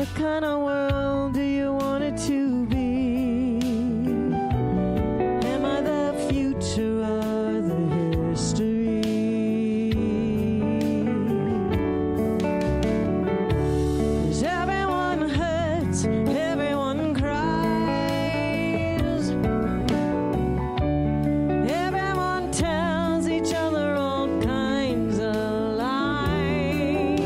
What kind of world do you want it to be? Am I the future or the history? 'Cause everyone hurts, everyone cries, everyone tells each other all kinds of lies.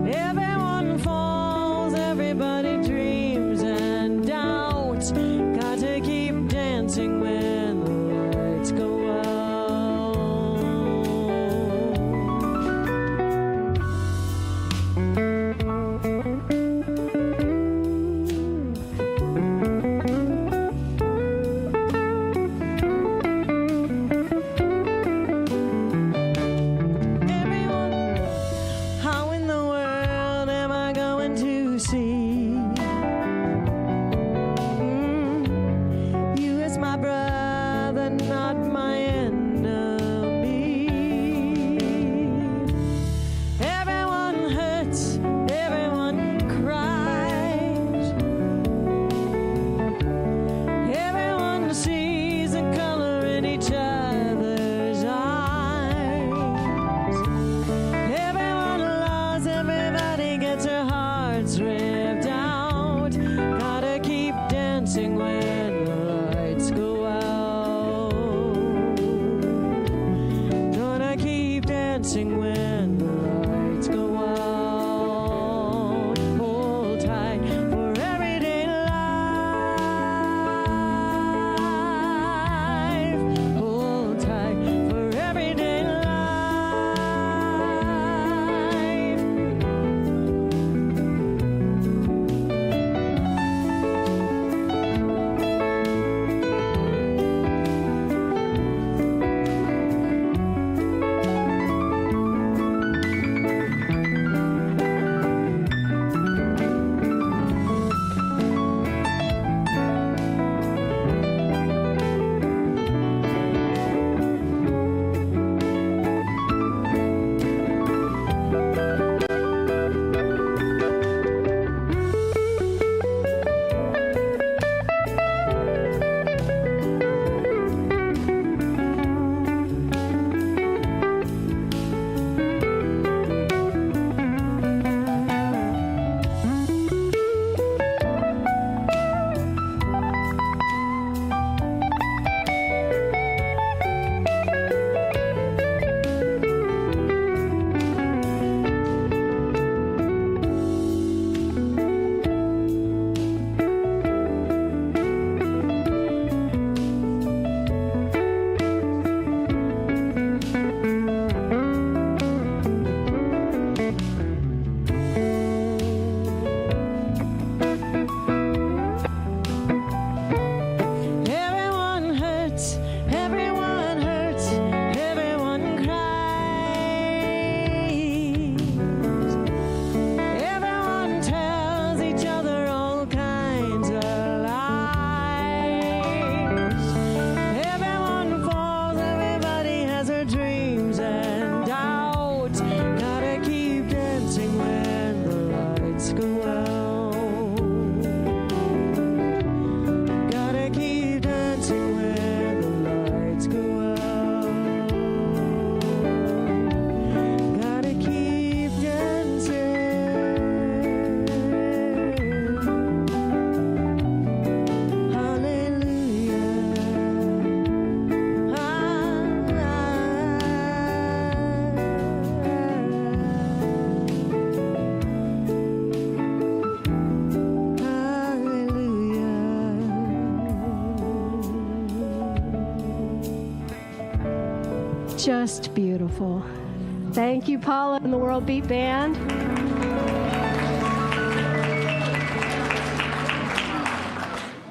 Everyone falls, everybody dreams and doubts. Got to keep dancing when the lights go out. Everyone, how in the world am I going to see you as my brother, not my enemy? Everyone hurts, everyone cries, everyone sees the color in each other's eyes. Everyone loves, everybody gets their hearts ripped out. Gotta keep dancing when the lights go out. Gonna keep dancing when the lights go out. Hold tight for everyday life. Hold tight for everyday life. Everyone hurts, everyone hurts, everyone cries. Everyone tells each other all kinds of lies. Everyone falls, everybody has her dreams and doubts. Gotta keep dancing when the lights go out. Gotta keep dancing when the lights go out. Gotta keep dancing. Just beautiful. Thank you, Paula and the World Beat Band.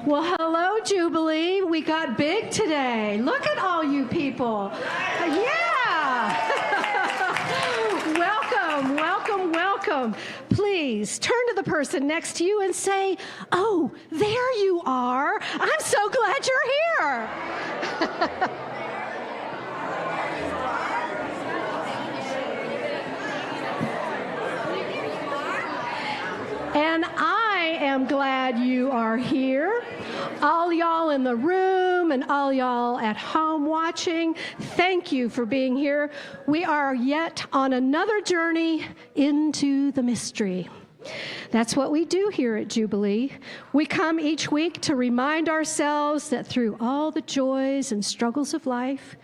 Well, hello, Jubilee. We got big today. Look at all you people. Yeah. Welcome, welcome, welcome. Please turn to the person next to you and say, "Oh, there you are. I'm so glad you're here." am glad you are here. All y'all in the room and all y'all at home watching, thank you for being here. We are yet on another journey into the mystery. That's what we do here at Jubilee. We come each week to remind ourselves that through all the joys and struggles of life,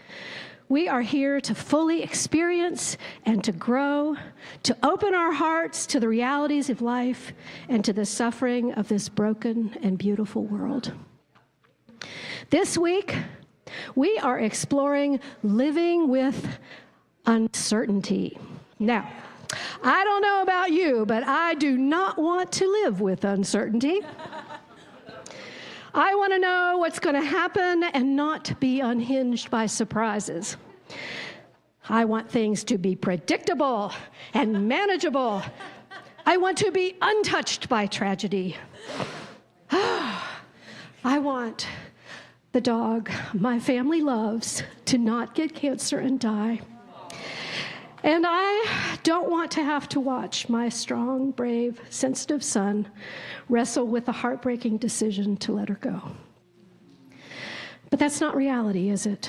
we are here to fully experience and to grow, to open our hearts to the realities of life and to the suffering of this broken and beautiful world. This week, we are exploring living with uncertainty. Now, I don't know about you, but I do not want to live with uncertainty. I want to know what's going to happen and not be unhinged by surprises. I want things to be predictable and manageable. I want to be untouched by tragedy. I want the dog my family loves to not get cancer and die. And I don't want to have to watch my strong, brave, sensitive son wrestle with the heartbreaking decision to let her go. But that's not reality, is it?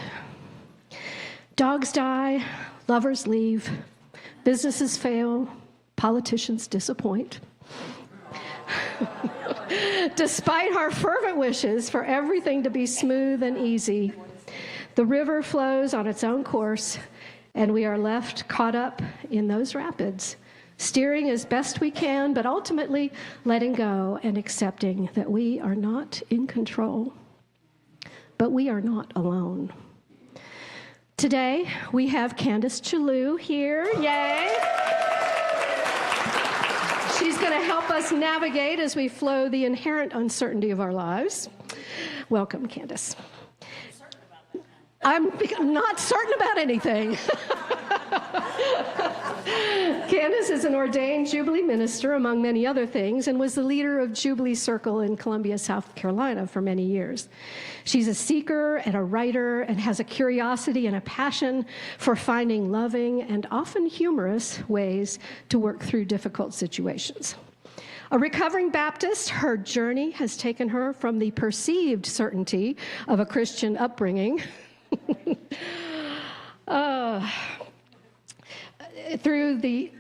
Dogs die, lovers leave, businesses fail, politicians disappoint. Despite our fervent wishes for everything to be smooth and easy, the river flows on its own course, and we are left caught up in those rapids, steering as best we can, but ultimately letting go and accepting that we are not in control. But we are not alone. Today, we have Candace Chellow here. Yay! She's going to help us navigate as we flow the inherent uncertainty of our lives. Welcome, Candace. I'm not certain about anything. Candace is an ordained Jubilee minister, among many other things, and was the leader of Jubilee Circle in Columbia, South Carolina for many years. She's a seeker and a writer and has a curiosity and a passion for finding loving and often humorous ways to work through difficult situations. A recovering Baptist, her journey has taken her from the perceived certainty of a Christian upbringing through the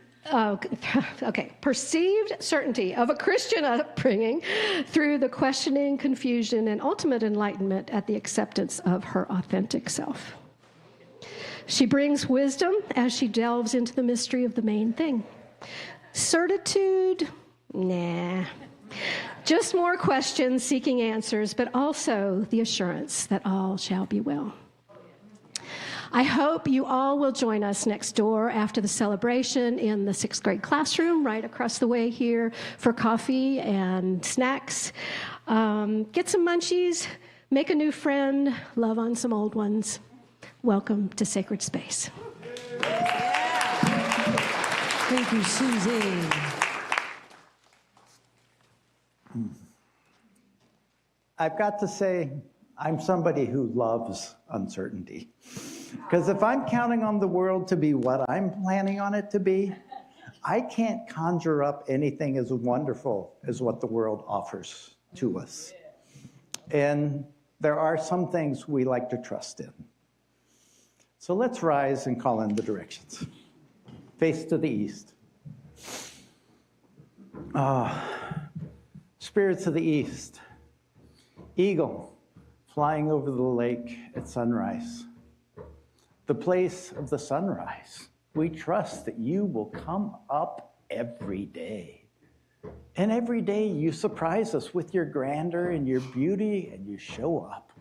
perceived certainty of a Christian upbringing through the questioning, confusion, and ultimate enlightenment at the acceptance of her authentic self. She brings wisdom as she delves into the mystery of the main thing. Certitude? Nah. Just more questions seeking answers, but also the assurance that all shall be well. I hope you all will join us next door after the celebration in the 6th grade classroom right across the way here for coffee and snacks. Get some munchies, make a new friend, love on some old ones. Welcome to Sacred Space. Thank you, Susie. I've got to say, I'm somebody who loves uncertainty. Because if I'm counting on the world to be what I'm planning on it to be, I can't conjure up anything as wonderful as what the world offers to us. And there are some things we like to trust in. So let's rise and call in the directions. Face to the east. Spirits of the east. Eagle flying over the lake at sunrise. The place of the sunrise. We trust that you will come up every day. And every day you surprise us with your grandeur and your beauty, and you show up.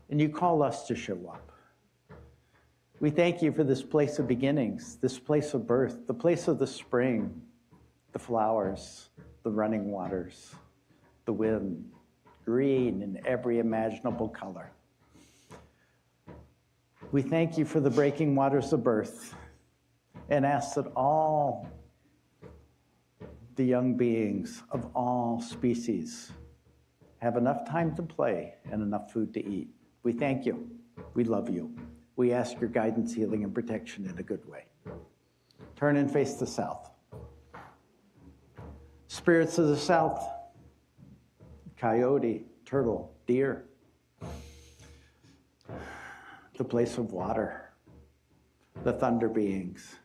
And you call us to show up. We thank you for this place of beginnings, this place of birth, the place of the spring, the flowers, the running waters, the wind, green in every imaginable color. We thank you for the breaking waters of birth and ask that all the young beings of all species have enough time to play and enough food to eat. We thank you. We love you. We ask your guidance, healing, and protection in a good way. Turn and face the south. Spirits of the south, coyote, turtle, deer. The place of water, the thunder beings.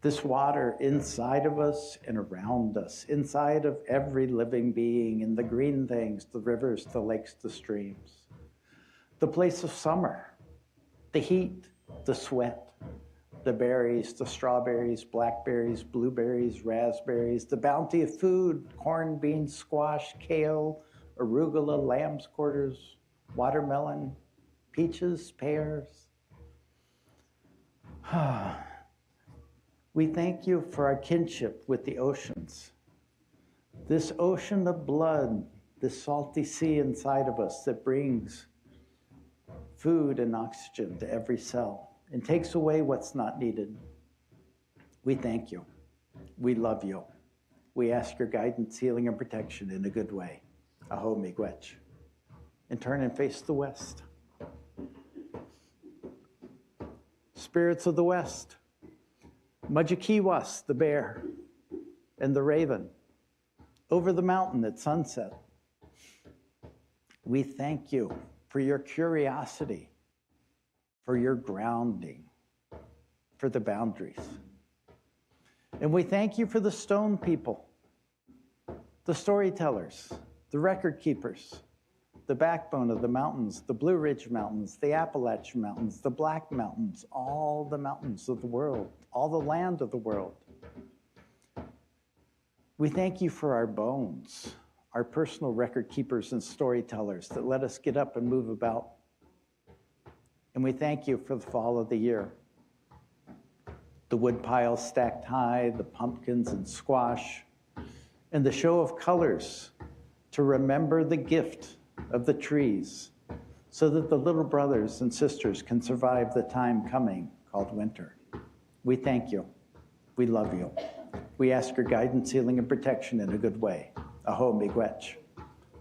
This water inside of us and around us, inside of every living being, in the green things, the rivers, the lakes, the streams. The place of summer, the heat, the sweat, the berries, the strawberries, blackberries, blueberries, raspberries, the bounty of food, corn, beans, squash, kale, arugula, lamb's quarters, watermelon, peaches, pears. We thank you for our kinship with the oceans. This ocean of blood, this salty sea inside of us that brings food and oxygen to every cell and takes away what's not needed. We thank you. We love you. We ask your guidance, healing, and protection in a good way. Aho miigwech. And turn and face the west. Spirits of the west, Majikiwas, the bear, and the raven, over the mountain at sunset. We thank you for your curiosity, for your grounding, for the boundaries. And we thank you for the stone people, the storytellers, the record keepers, the backbone of the mountains, the Blue Ridge Mountains, the Appalachian Mountains, the Black Mountains, all the mountains of the world, all the land of the world. We thank you for our bones, our personal record keepers and storytellers that let us get up and move about. And we thank you for the fall of the year. The wood piles stacked high, the pumpkins and squash, and the show of colors to remember the gift of the trees so that the little brothers and sisters can survive the time coming called winter. We thank you. We love you. We ask your guidance, healing, and protection in a good way. Aho miigwech.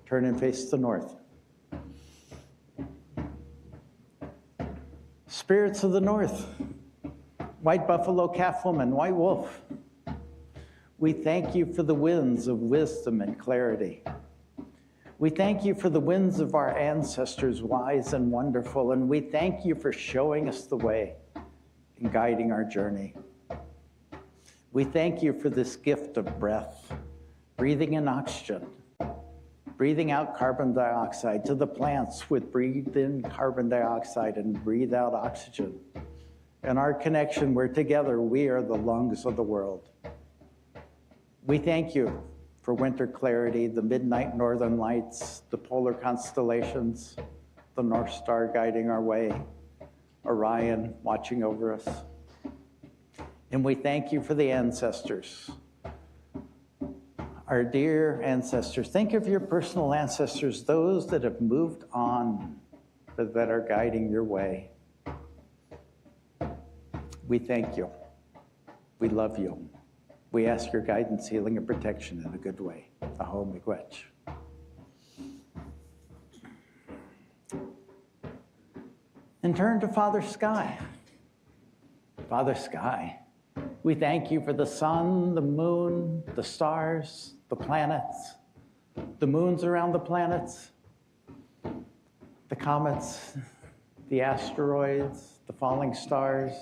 Turn and face the north. Spirits of the north, white buffalo, calf woman, white wolf. We thank you for the winds of wisdom and clarity. We thank you for the winds of our ancestors, wise and wonderful, and we thank you for showing us the way and guiding our journey. We thank you for this gift of breath, breathing in oxygen, breathing out carbon dioxide to the plants with breathe in carbon dioxide and breathe out oxygen. And our connection, where together we are the lungs of the world. We thank you for winter clarity, the midnight northern lights, the polar constellations, the North Star guiding our way, Orion watching over us. And we thank you for the ancestors, our dear ancestors. Think of your personal ancestors, those that have moved on, that are guiding your way. We thank you. We love you. We ask your guidance, healing, and protection in a good way. Aho miigwech. And turn to Father Sky. Father Sky, we thank you for the sun, the moon, the stars, the planets, the moons around the planets, the comets, the asteroids, the falling stars,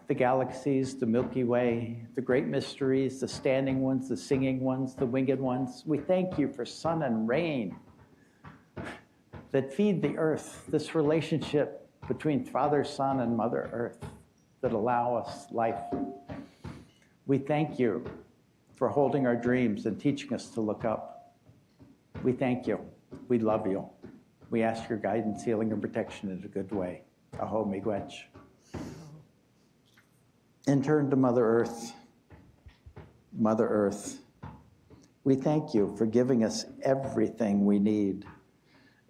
the galaxies, the Milky Way, the great mysteries, the standing ones, the singing ones, the winged ones. We thank you for sun and rain that feed the earth, this relationship between Father, Son, and Mother Earth that allow us life. We thank you for holding our dreams and teaching us to look up. We thank you. We love you. We ask your guidance, healing, and protection in a good way. Aho miigwech. And turn to Mother Earth. Mother Earth, we thank you for giving us everything we need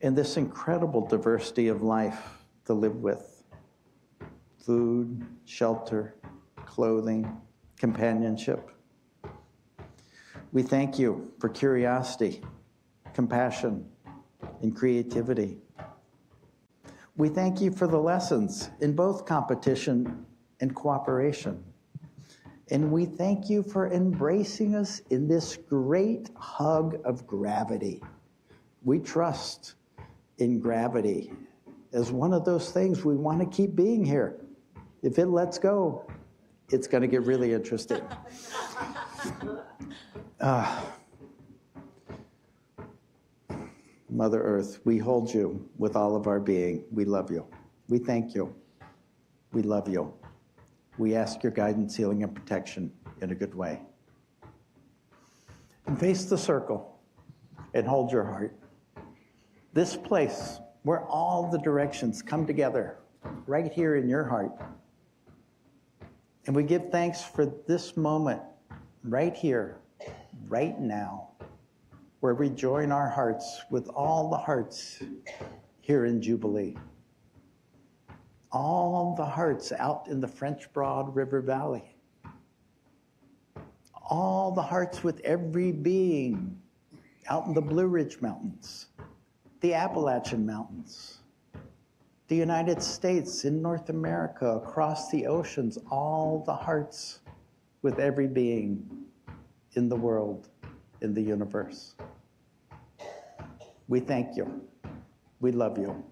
in this incredible diversity of life to live with. Food, shelter, clothing, companionship. We thank you for curiosity, compassion, and creativity. We thank you for the lessons in both competition and cooperation. And we thank you for embracing us in this great hug of gravity. We trust in gravity as one of those things we want to keep being here. If it lets go, it's going to get really interesting. Mother Earth, we hold you with all of our being. We love you. We thank you. We love you. We ask your guidance, healing, and protection in a good way. And face the circle and hold your heart. This place where all the directions come together, right here in your heart. And we give thanks for this moment, right here, right now, where we join our hearts with all the hearts here in Jubilee. All the hearts out in the French Broad River Valley. All the hearts with every being out in the Blue Ridge Mountains, the Appalachian Mountains, the United States, in North America, across the oceans, all the hearts with every being in the world, in the universe. We thank you. We love you.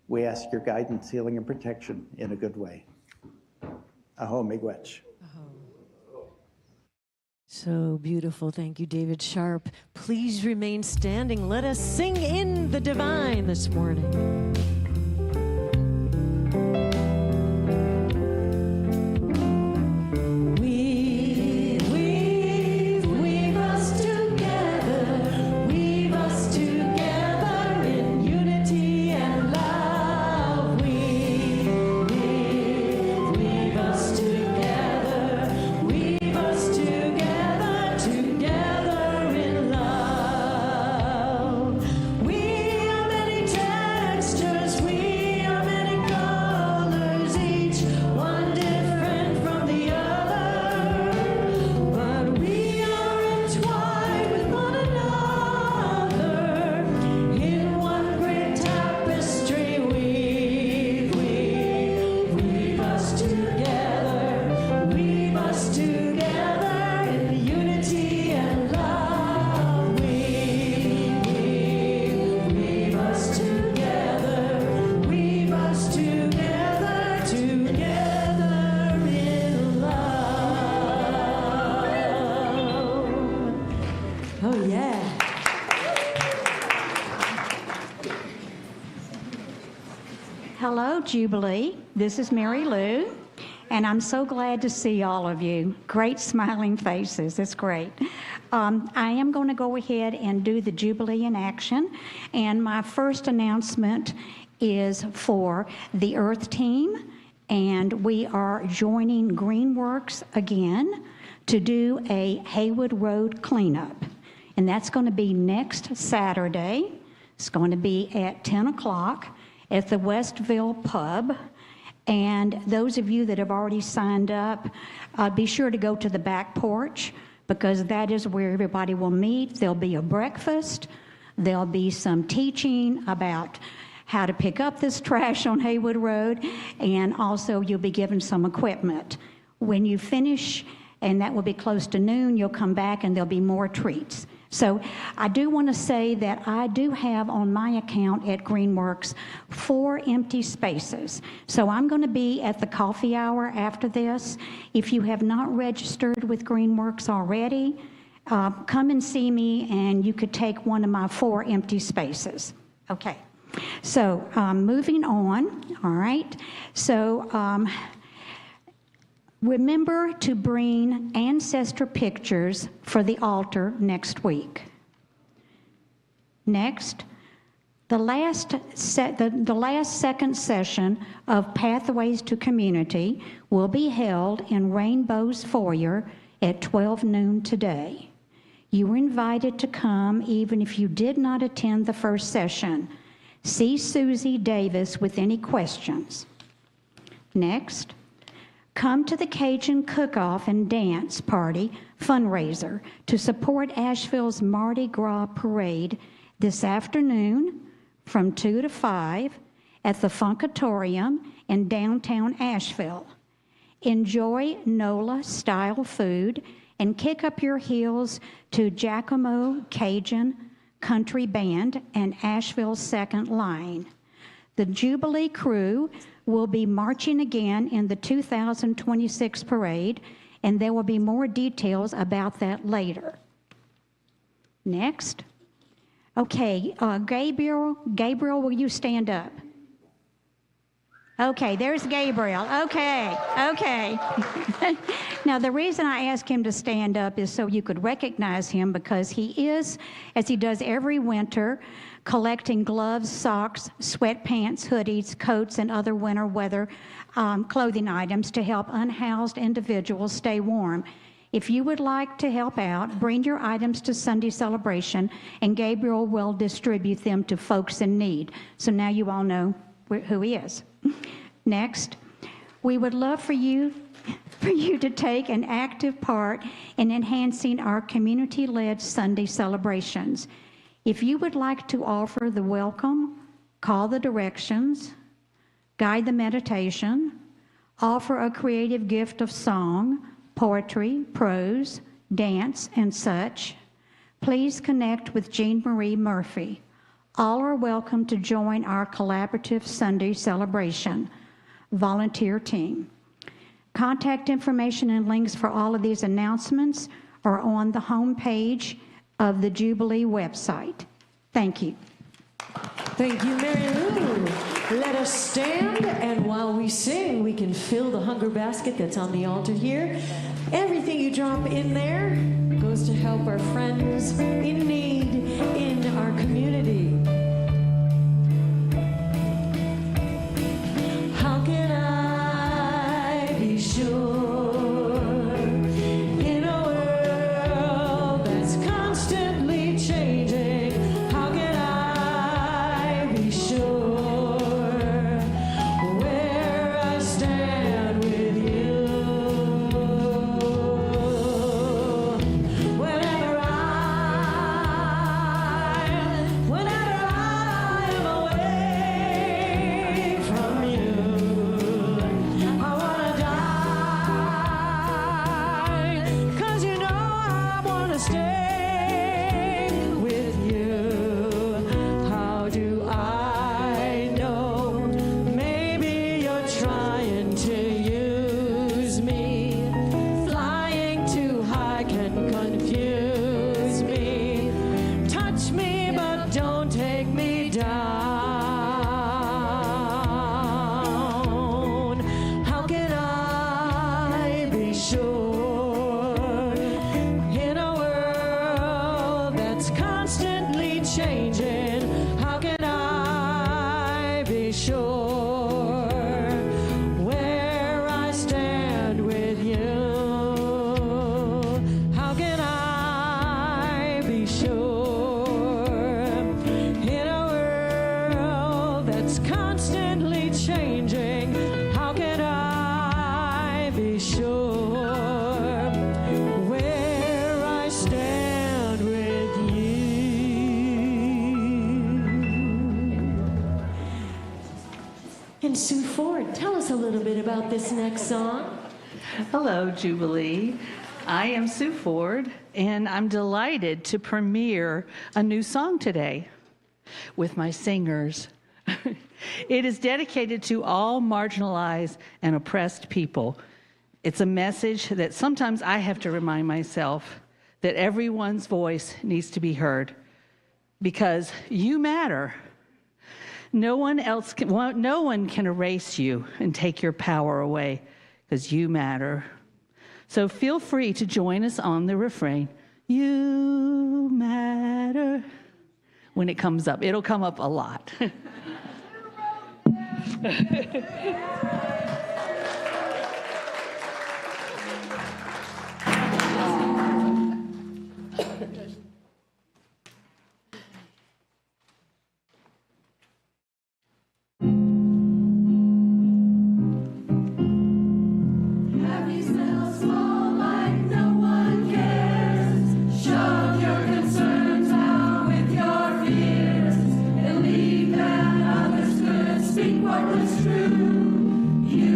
We ask your guidance, healing, and protection in a good way. Aho miigwech. So beautiful. Thank you, David Sharpe. Please remain standing. Let us sing in the divine this morning. Hello, Jubilee. This is Mary Lou, and I'm so glad to see all of you. Great smiling faces. It's great. I am going to go ahead and do the Jubilee in action, and my first announcement is for the Earth team, and we are joining Greenworks again to do a Haywood Road cleanup, and that's going to be next Saturday. It's going to be at 10 o'clock. At the Westville Pub. And those of you that have already signed up, be sure to go to the back porch because that is where everybody will meet. There'll be a breakfast. There'll be some teaching about how to pick up this trash on Haywood Road, and also you'll be given some equipment. When you finish, and that will be close to noon, you'll come back and there'll be more treats. So I do want to say that I do have on my account at Greenworks 4 empty spaces. So I'm going to be at the coffee hour after this. If you have not registered with Greenworks already, come and see me and you could take one of my 4 empty spaces. Okay. So moving on, all right. So remember to bring ancestor pictures for the altar next week. Next, the last second session of Pathways to Community will be held in Rainbow's foyer at 12 noon today. You were invited to come even if you did not attend the first session. See Susie Davis with any questions. Next, come to the Cajun Cook-Off and Dance Party fundraiser to support Asheville's Mardi Gras Parade this afternoon from 2 to 5 at the Funkatorium in downtown Asheville. Enjoy NOLA-style food and kick up your heels to Giacomo Cajun Country Band and Asheville's Second Line. The Jubilee crew will be marching again in the 2026 parade, and there will be more details about that later. Next. Okay, Gabriel, will you stand up? Okay, there's Gabriel. Okay. Now, the reason I asked him to stand up is so you could recognize him, because he is, as he does every winter, collecting gloves, socks, sweatpants, hoodies, coats, and other winter weather clothing items to help unhoused individuals stay warm. If you would like to help out, bring your items to Sunday celebration, and Gabriel will distribute them to folks in need. So now you all know who he is. Next, we would love for you to take an active part in enhancing our community-led Sunday celebrations. If you would like to offer the welcome, call the directions, guide the meditation, offer a creative gift of song, poetry, prose, dance, and such, please connect with Jean Marie Murphy. All are welcome to join our collaborative Sunday celebration. Volunteer team. Contact information and links for all of these announcements are on the home page of the Jubilee website. Thank you. Thank you, Mary Lou. Let us stand, and while we sing, we can fill the hunger basket that's on the altar here. Everything you drop in there goes to help our friends in need in our community. How can I be sure in a world that's constantly changing? How can I be sure where I stand with you? Whenever I am away from you, I wanna die, 'cause you know I wanna stay with you. How do I know? Maybe you're trying to use me. Flying too high can confuse me. Touch me, but don't take me down. How can I be sure in a world that's constantly changing? How can I be sure where I stand with you? How can I be sure in a world that's constantly changing? How can I be sure where I stand with you? And Sue Ford, tell us a little bit about this next song. Hello, Jubilee. I am Sue Ford, and I'm delighted to premiere a new song today with my singers. It is dedicated to all marginalized and oppressed people. It's a message that sometimes I have to remind myself that everyone's voice needs to be heard, because you matter. No one can erase you and take your power away, because you matter. So feel free to join us on the refrain, "You matter," when it comes up. It'll come up a lot. Have these little small like no one cares. Shove your concerns out with your fears. Believe that others could speak what was true. You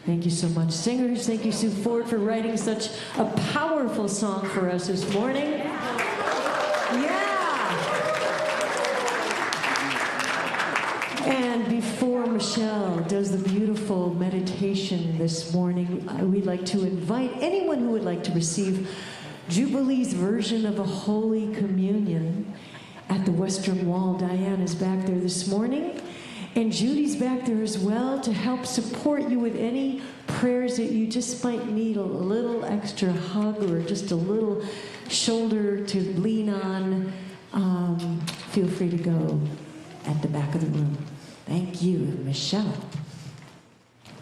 Thank you so much, singers. Thank you, Sue Ford, for writing such a powerful song for us this morning. Yeah! And before Michele does the beautiful meditation this morning, we'd like to invite anyone who would like to receive Jubilee's version of a Holy Communion at the Western Wall. Diane is back there this morning. And Judy's back there as well to help support you with any prayers that you just might need, a little extra hug or just a little shoulder to lean on. Feel free to go at the back of the room. Thank you, Michele.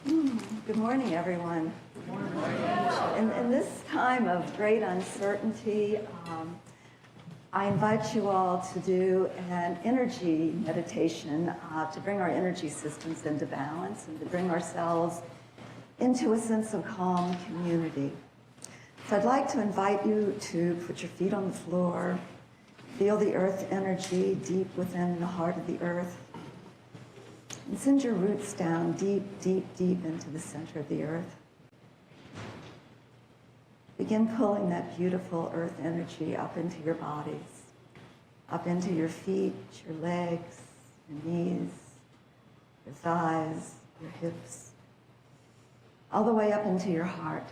Good morning, everyone. Good morning. In this time of great uncertainty, I invite you all to do an energy meditation to bring our energy systems into balance and to bring ourselves into a sense of calm community. So I'd like to invite you to put your feet on the floor, feel the earth energy deep within the heart of the earth, and send your roots down deep, deep, deep into the center of the earth. Begin pulling that beautiful earth energy up into your bodies, up into your feet, your legs, your knees, your thighs, your hips, all the way up into your heart.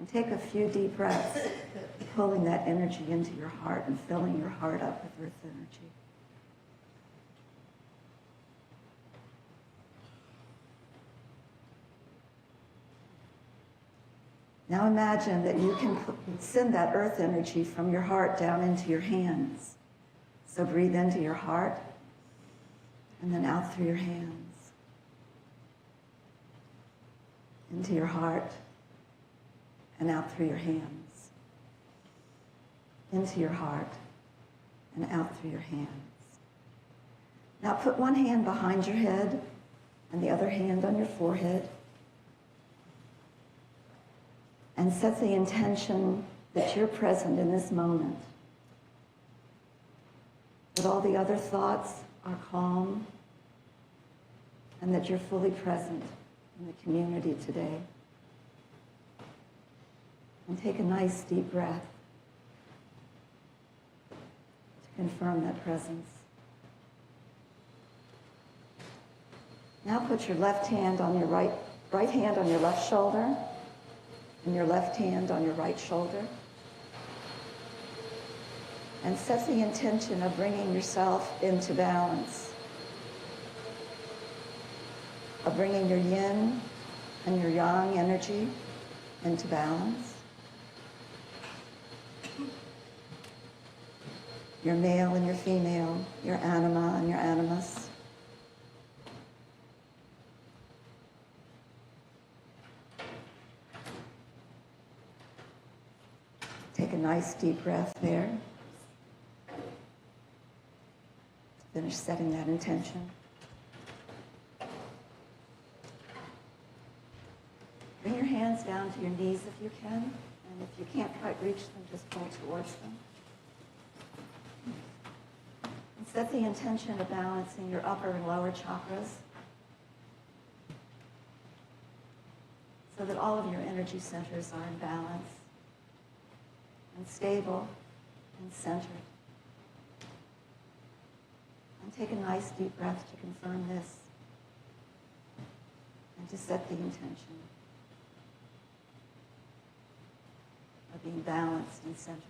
And take a few deep breaths, pulling that energy into your heart and filling your heart up with earth energy. Now imagine that you can send that earth energy from your heart down into your hands. So breathe into your heart and then out through your hands. Into your heart and out through your hands. Into your heart and out through your hands. Now put one hand behind your head and the other hand on your forehead. And set the intention that you're present in this moment. That all the other thoughts are calm and that you're fully present in the community today. And take a nice deep breath to confirm that presence. Now put your left hand on your right hand on your left shoulder and your left hand on your right shoulder. And set the intention of bringing yourself into balance. Of bringing your yin and your yang energy into balance. Your male and your female, your anima and your animus. Take a nice deep breath there. Finish setting that intention. Bring your hands down to your knees if you can, and if you can't quite reach them, just pull towards them. And set the intention of balancing your upper and lower chakras so that all of your energy centers are in balance and stable and centered. And take a nice deep breath to confirm this and to set the intention of being balanced and centered.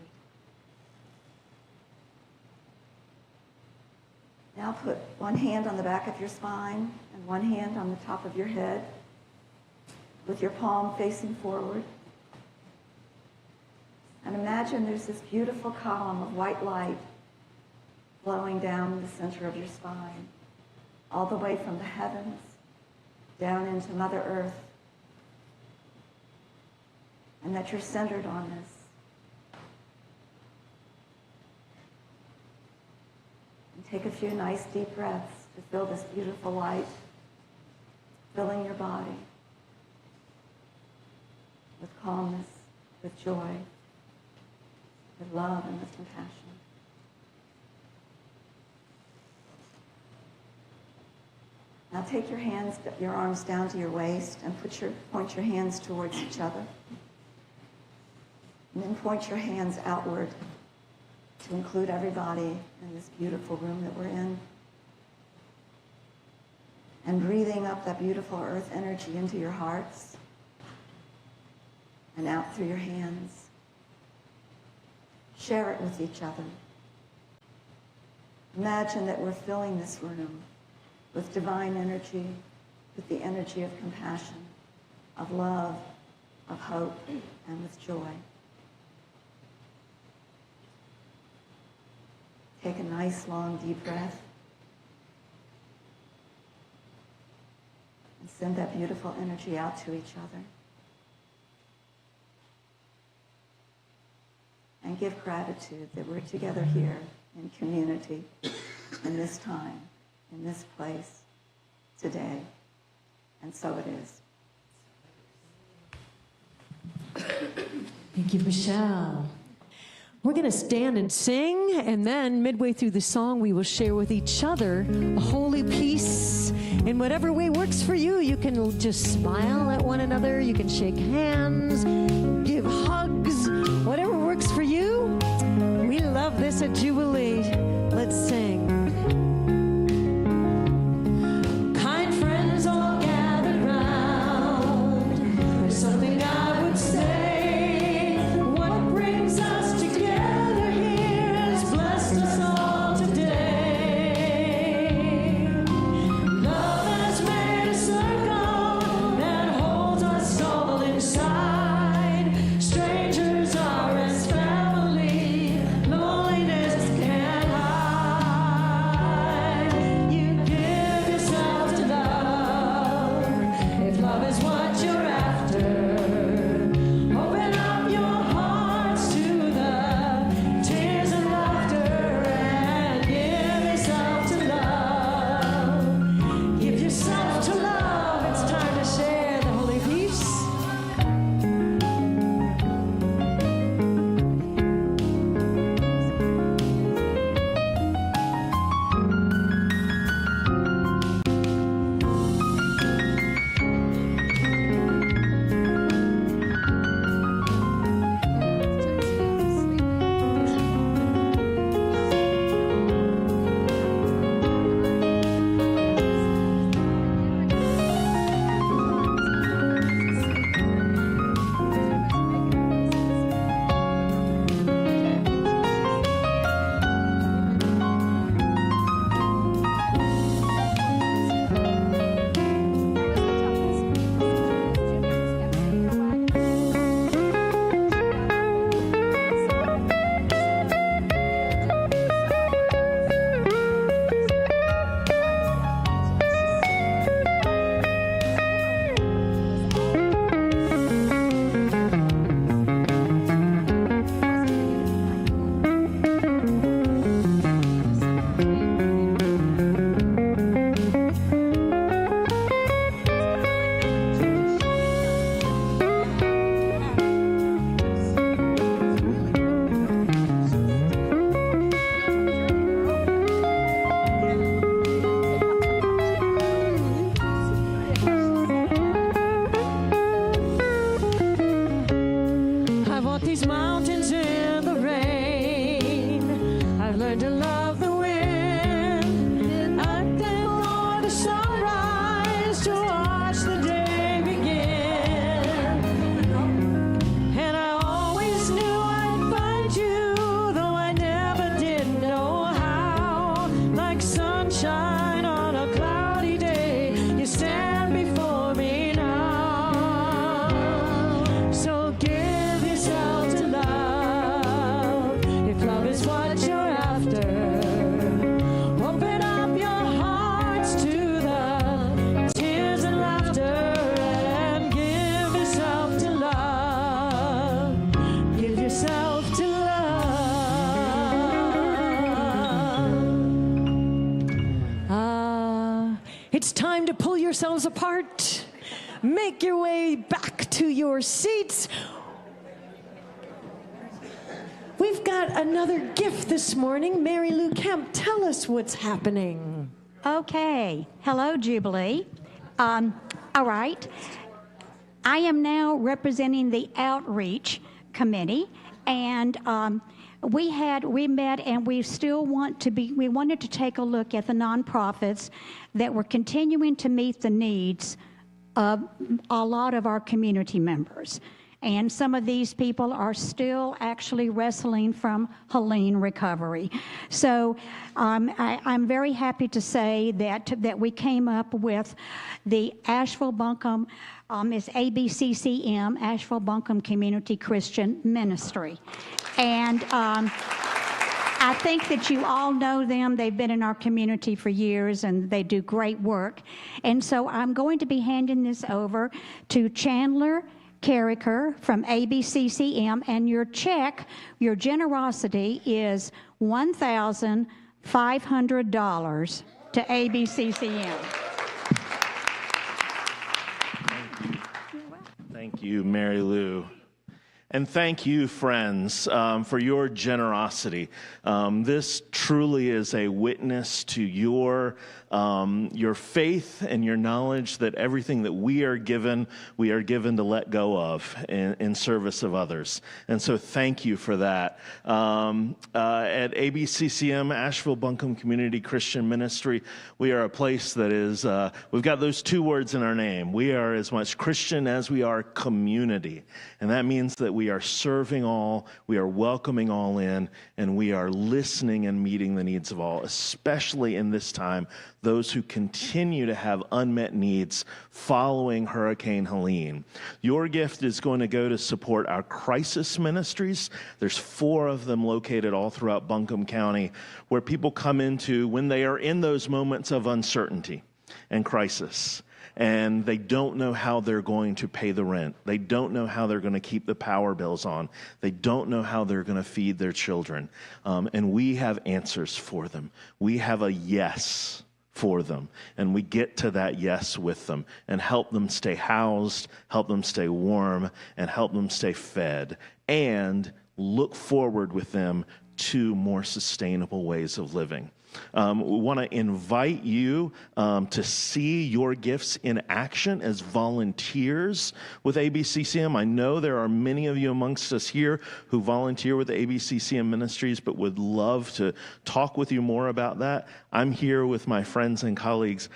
Now put one hand on the back of your spine and one hand on the top of your head with your palm facing forward. And imagine there's this beautiful column of white light flowing down the center of your spine, all the way from the heavens down into Mother Earth, and that you're centered on this. And take a few nice deep breaths to feel this beautiful light filling your body with calmness, with joy, with love and with compassion. Now take your hands, your arms down to your waist and point your hands towards each other. And then point your hands outward to include everybody in this beautiful room that we're in. And breathing up that beautiful earth energy into your hearts and out through your hands. Share it with each other. Imagine that we're filling this room with divine energy, with the energy of compassion, of love, of hope, and with joy. Take a nice, long, deep breath. And send that beautiful energy out to each other. And give gratitude that we're together here in community, in this time, in this place, today. And so it is. Thank you, Michele. We're going to stand and sing, and then midway through the song, we will share with each other a holy peace. In whatever way works for you, you can just smile at one another, you can shake hands, give hugs, whatever works for you. We love this at Jubilee. Let's sing. Kind friends all gathered round, there's something I would say. It's time to pull yourselves apart. Make your way back to your seats. We've got another gift this morning. Mary Lou Kemph, tell us what's happening. Okay. Hello, Jubilee. All right. I am now representing the Outreach Committee, and we met, and we still we wanted to take a look at the nonprofits that were continuing to meet the needs of a lot of our community members. And some of these people are still actually wrestling from Helene recovery. So I'm very happy to say that we came up with the Asheville Buncombe, it's ABCCM, Asheville Buncombe Community Christian Ministry. And I think that you all know them. They've been in our community for years, and they do great work. And so I'm going to be handing this over to Chandler Carriker from ABCCM, and your check, your generosity is $1,500 to ABCCM. Thank you, Mary Lou. And thank you, friends, for your generosity. This truly is a witness to your faith and your knowledge that everything that we are given to let go of in service of others. And so thank you for that. At ABCCM, Asheville Buncombe Community Christian Ministry, we are a place that is, we've got those two words in our name. We are as much Christian as we are community. And that means that we are serving all, we are welcoming all in, and we are listening and meeting the needs of all, especially in this time, those who continue to have unmet needs following Hurricane Helene. Your gift is going to go to support our crisis ministries. There's 4 of them located all throughout Buncombe County, where people come into when they are in those moments of uncertainty and crisis. And they don't know how they're going to pay the rent. They don't know how they're going to keep the power bills on. They don't know how they're going to feed their children. And we have answers for them. We have a yes for them. And we get to that yes with them and help them stay housed, help them stay warm, and help them stay fed. And look forward with them to more sustainable ways of living. We want to invite you to see your gifts in action as volunteers with ABCCM. I know there are many of you amongst us here who volunteer with the ABCCM ministries, but would love to talk with you more about that. I'm here with my friends and colleagues,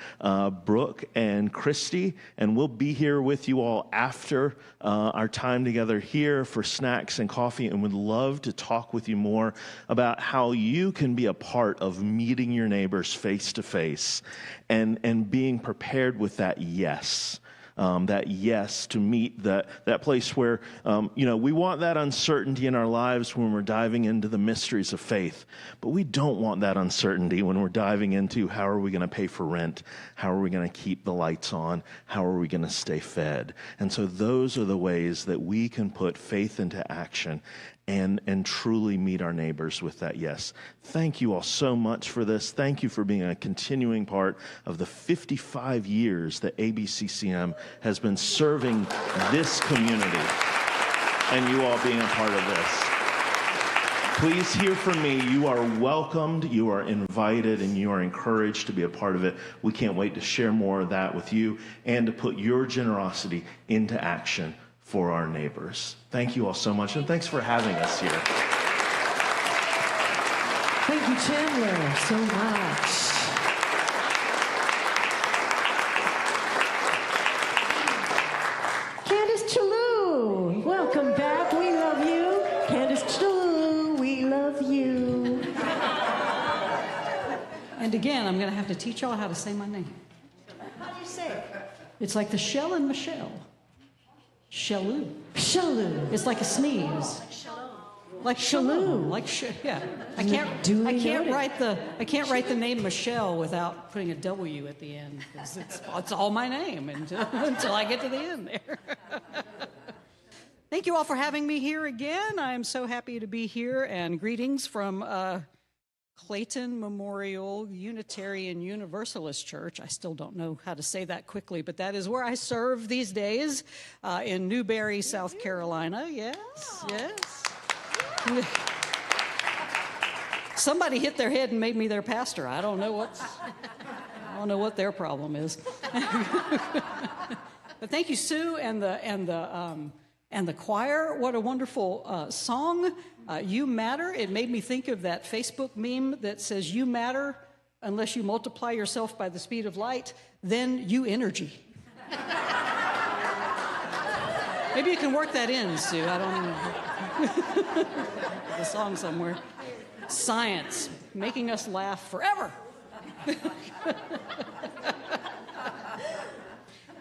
Brooke and Christy, and we'll be here with you all after our time together here for snacks and coffee, and would love to talk with you more about how you can be a part of meeting your neighbors face to face and being prepared with that yes. That yes to meet that place where, we want that uncertainty in our lives when we're diving into the mysteries of faith. But we don't want that uncertainty when we're diving into how are we going to pay for rent? How are we going to keep the lights on? How are we going to stay fed? And so those are the ways that we can put faith into action and truly meet our neighbors with that yes. Thank you all so much for this. Thank you for being a continuing part of the 55 years that ABCCM has been serving this community, and you all being a part of this. Please hear from me. You are welcomed, you are invited, and you are encouraged to be a part of it. We can't wait to share more of that with you and to put your generosity into action for our neighbors. Thank you all so much, and thanks for having us here. Thank you, Chandler, so much. Candace Chellow, welcome back. We love you. Candace Chellow, we love you. And again, I'm going to have to teach y'all how to say my name. How do you say it? It's like the shell in Michele. Chellow. Chellow. It's like a sneeze. Like Chellow. Yeah. I can't write the name Michele without putting a W at the end, because it's all my name until I get to the end there. Thank you all for having me here again. I'm so happy to be here, and greetings from Clayton Memorial Unitarian Universalist Church. I still don't know how to say that quickly, but that is where I serve these days, in Newberry, South Carolina. Yes. Somebody hit their head and made me their pastor. I don't know I don't know what their problem is. But thank you, Sue, and the choir. What a wonderful song. You matter. It made me think of that Facebook meme that says, "You matter unless you multiply yourself by the speed of light, then you energy." Maybe you can work that in, Sue. I don't know. The song somewhere. Science, making us laugh forever.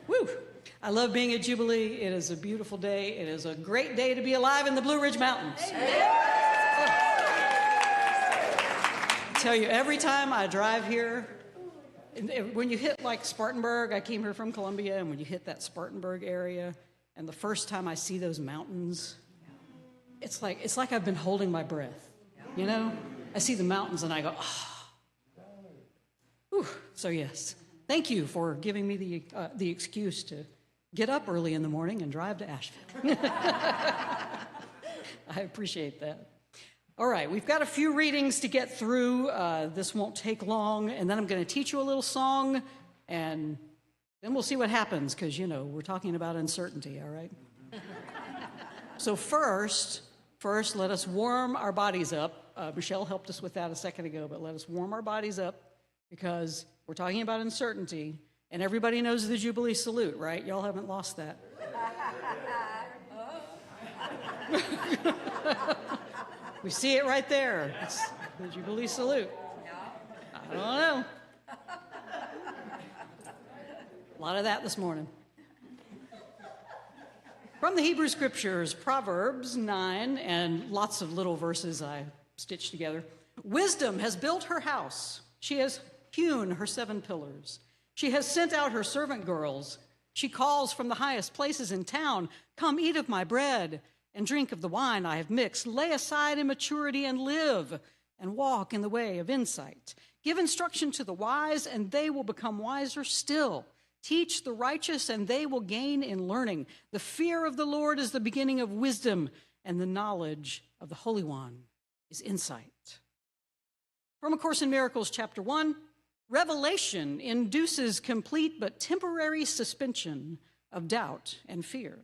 Woo! I love being at Jubilee. It is a beautiful day. It is a great day to be alive in the Blue Ridge Mountains. I tell you, every time I drive here, when you hit like Spartanburg, I came here from Columbia, and when you hit that Spartanburg area, and the first time I see those mountains, it's like I've been holding my breath. You know, I see the mountains and I go, ah. Oh. So yes, thank you for giving me the excuse to get up early in the morning and drive to Asheville. I appreciate that. All right, we've got a few readings to get through. This won't take long, and then I'm going to teach you a little song, and then we'll see what happens, because, you know, we're talking about uncertainty, all right? So first, let us warm our bodies up. Michele helped us with that a second ago, but let us warm our bodies up, because we're talking about uncertainty, and everybody knows the Jubilee salute, right? Y'all haven't lost that. We see it right there. It's the Jubilee salute. I don't know. A lot of that this morning. From the Hebrew Scriptures, Proverbs 9, and lots of little verses I stitched together. Wisdom has built her house. She has hewn her 7 pillars. She has sent out her servant girls. She calls from the highest places in town, "Come eat of my bread and drink of the wine I have mixed. Lay aside immaturity and live, and walk in the way of insight. Give instruction to the wise, and they will become wiser still. Teach the righteous, and they will gain in learning. The fear of the Lord is the beginning of wisdom, and the knowledge of the Holy One is insight." From A Course in Miracles, Chapter 1, revelation induces complete but temporary suspension of doubt and fear.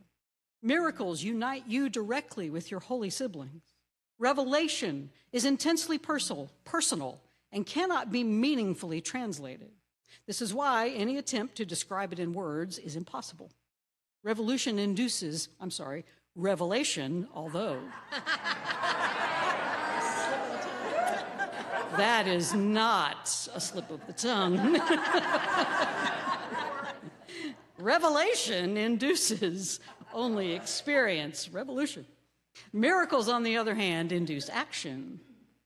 Miracles unite you directly with your holy siblings. Revelation is intensely personal and cannot be meaningfully translated. This is why any attempt to describe it in words is impossible. Revelation, although that is not a slip of the tongue. Revelation induces only experience, revolution. Miracles, on the other hand, induce action.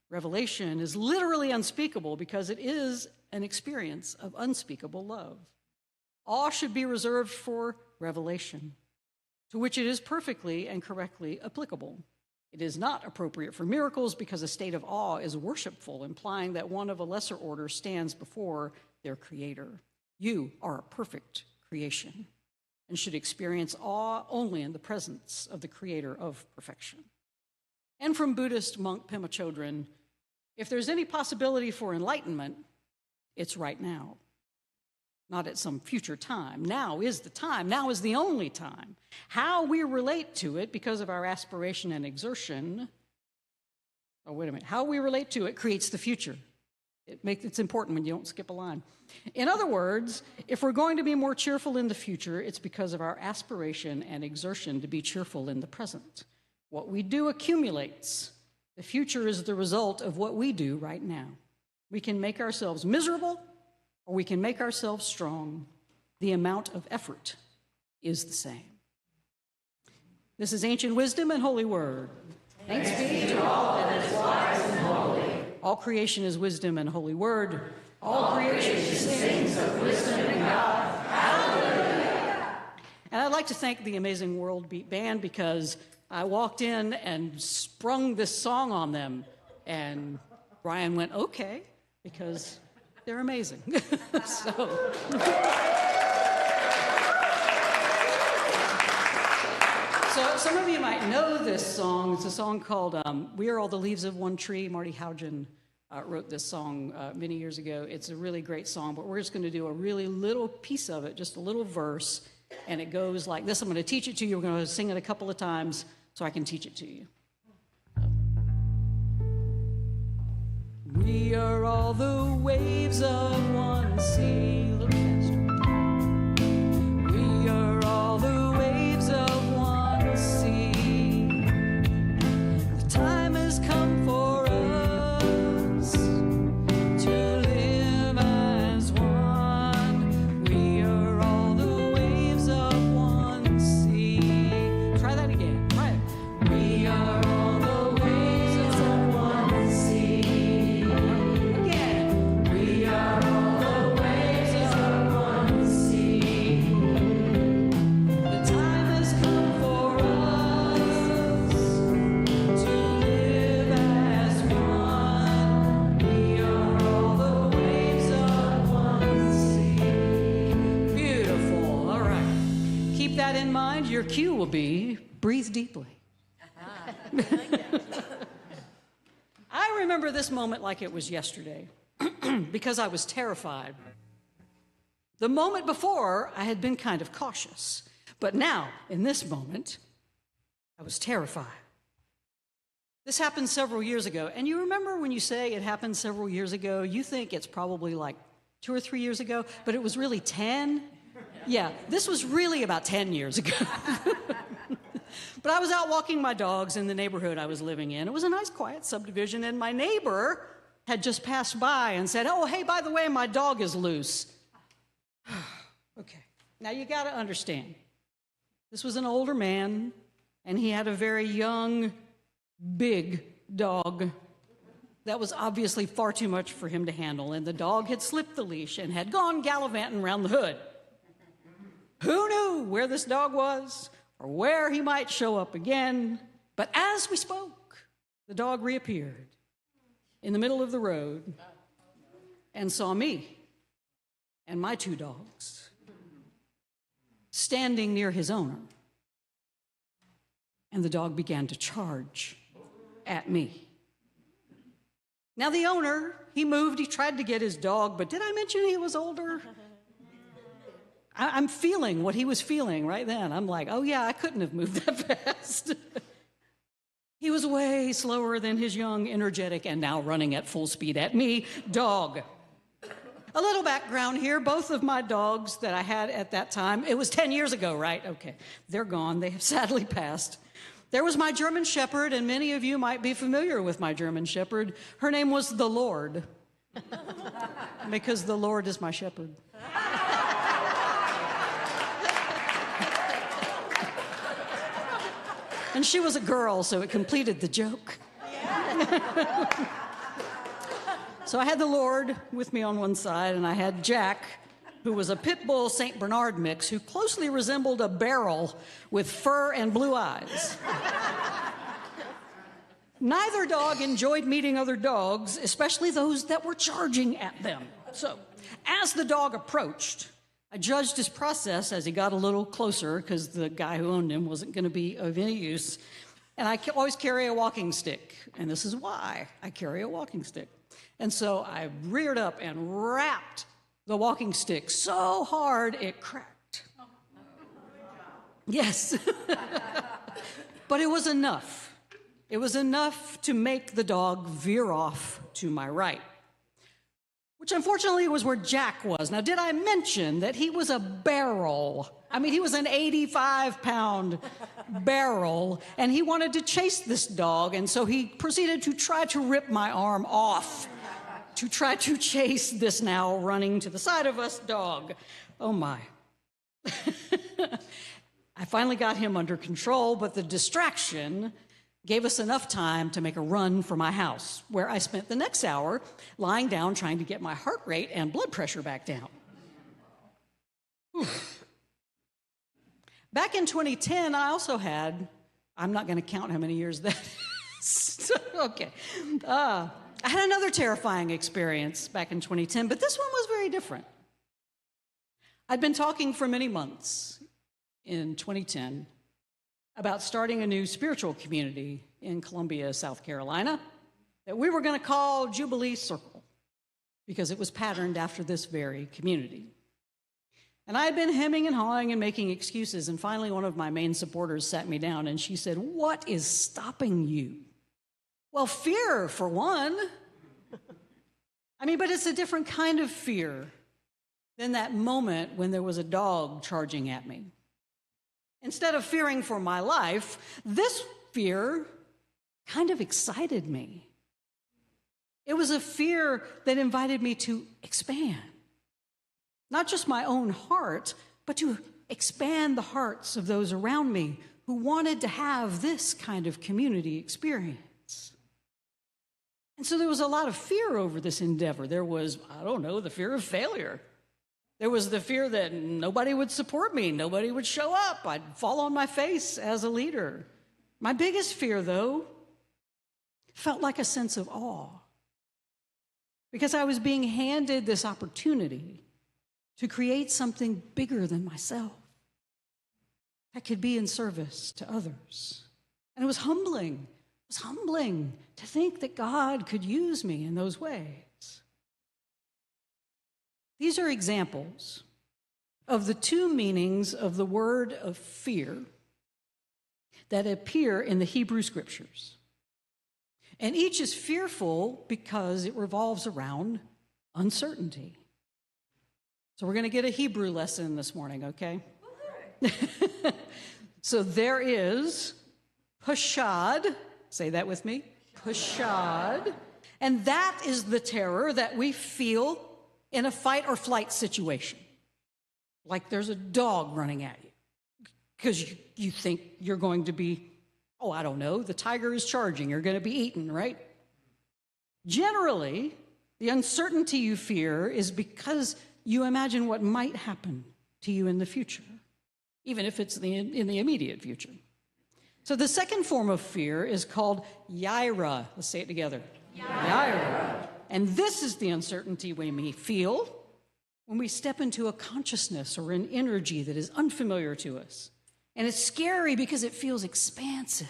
Revelation is literally unspeakable because it is an experience of unspeakable love. Awe should be reserved for revelation, to which it is perfectly and correctly applicable. It is not appropriate for miracles because a state of awe is worshipful, implying that one of a lesser order stands before their creator. You are a perfect creation and should experience awe only in the presence of the creator of perfection. And from Buddhist monk Pema Chodron, if there's any possibility for enlightenment, it's right now, not at some future time. Now is the time. Now is the only time. How we relate to it because of our aspiration and exertion, how we relate to it creates the future. It's important when you don't skip a line. In other words, if we're going to be more cheerful in the future, it's because of our aspiration and exertion to be cheerful in the present. What we do accumulates. The future is the result of what we do right now. We can make ourselves miserable, or we can make ourselves strong. The amount of effort is the same. This is ancient wisdom and holy word. Thanks be to all that is wise and holy. All creation is wisdom and holy word. All creation sings of wisdom and God. Hallelujah. And I'd like to thank the Amazing World Beat Band, because I walked in and sprung this song on them, and Brian went, okay, because they're amazing. So some of you might know this song. It's a song called We Are All the Leaves of One Tree. Marty Haugen wrote this song many years ago. It's a really great song, but we're just going to do a really little piece of it, just a little verse, and it goes like this. I'm going to teach it to you. We're going to sing it a couple of times so I can teach it to you. We are all the waves of one sea. A little faster. We are all the waves of one sea. The time has come for us to live as one. We are all the waves of one sea. Try that again. Try it. We are all the waves of one sea. Again. We are all the waves of one sea. The time has come for us to live as one. We are all the waves of one sea. Beautiful. All right. Keep that in mind. Your cue will be breathe deeply. I remember this moment like it was yesterday because I was terrified. The moment before, I had been kind of cautious. But now, in this moment, I was terrified. This happened several years ago. And you remember when you say it happened several years ago, you think it's probably like 2 or 3 years ago, but it was really 10? Yeah, this was really about 10 years ago. But I was out walking my dogs in the neighborhood I was living in. It was a nice, quiet subdivision, and my neighbor had just passed by and said, "Oh, hey, by the way, my dog is loose." Okay, now you got to understand. This was an older man, and he had a very young, big dog that was obviously far too much for him to handle, and the dog had slipped the leash and had gone gallivanting around the hood. Who knew where this dog was or where he might show up again? But as we spoke, the dog reappeared in the middle of the road and saw me and my 2 dogs standing near his owner. And the dog began to charge at me. Now the owner, he moved, he tried to get his dog, but did I mention he was older? I'm feeling what he was feeling right then. I'm like, oh yeah, I couldn't have moved that fast. He was way slower than his young, energetic, and now running at full speed at me dog. A little background here. Both of my dogs that I had at that time, it was 10 years ago, right? Okay, they're gone. They have sadly passed. There was my German Shepherd, and many of you might be familiar with my German Shepherd. Her name was the Lord, because the Lord is my shepherd. And she was a girl, so it completed the joke. So I had the Lord with me on one side, and I had Jack, who was a pit bull St. Bernard mix, who closely resembled a barrel with fur and blue eyes. Neither dog enjoyed meeting other dogs, especially those that were charging at them. So as the dog approached, I judged his process as he got a little closer, because the guy who owned him wasn't going to be of any use. And I always carry a walking stick, and this is why I carry a walking stick. And so I reared up and wrapped the walking stick so hard it cracked. Yes. But it was enough. It was enough to make the dog veer off to my right, which unfortunately was where Jack was. Now, did I mention that he was a barrel? I mean, he was an 85-pound barrel, and he wanted to chase this dog, and so he proceeded to try to rip my arm off to try to chase this now running to the side of us dog. Oh, my. I finally got him under control, but the distraction gave us enough time to make a run for my house, where I spent the next hour lying down trying to get my heart rate and blood pressure back down. Whew. Back in 2010, I also had, I'm not going to count how many years that is. Okay. I had another terrifying experience back in 2010, but this one was very different. I'd been talking for many months in 2010 about starting a new spiritual community in Columbia, South Carolina. that we were going to call Jubilee Circle because it was patterned after this very community. And I had been hemming and hawing and making excuses, and finally one of my main supporters sat me down and she said, "What is stopping you?" Well, fear, for one. But it's a different kind of fear than that moment when there was a dog charging at me. Instead of fearing for my life, this fear kind of excited me. It was a fear that invited me to expand. Not just my own heart, but to expand the hearts of those around me who wanted to have this kind of community experience. And so there was a lot of fear over this endeavor. There was, the fear of failure. There was the fear that nobody would support me, nobody would show up, I'd fall on my face as a leader. My biggest fear, though, felt like a sense of awe, because I was being handed this opportunity to create something bigger than myself that could be in service to others. And it was humbling. It was humbling to think that God could use me in those ways. These are examples of the two meanings of the word of fear that appear in the Hebrew Scriptures. And each is fearful because it revolves around uncertainty. So we're going to get a Hebrew lesson this morning, okay? So there is pashad. Say that with me. Pashad. And that is the terror that we feel in a fight or flight situation. Like there's a dog running at you because you think you're going to be, the tiger is charging, you're going to be eaten, right? Generally, the uncertainty you fear is because you imagine what might happen to you in the future, even if it's in the immediate future. So the second form of fear is called yaira. Let's say it together. Yaira. And this is the uncertainty we may feel when we step into a consciousness or an energy that is unfamiliar to us. And it's scary because it feels expansive,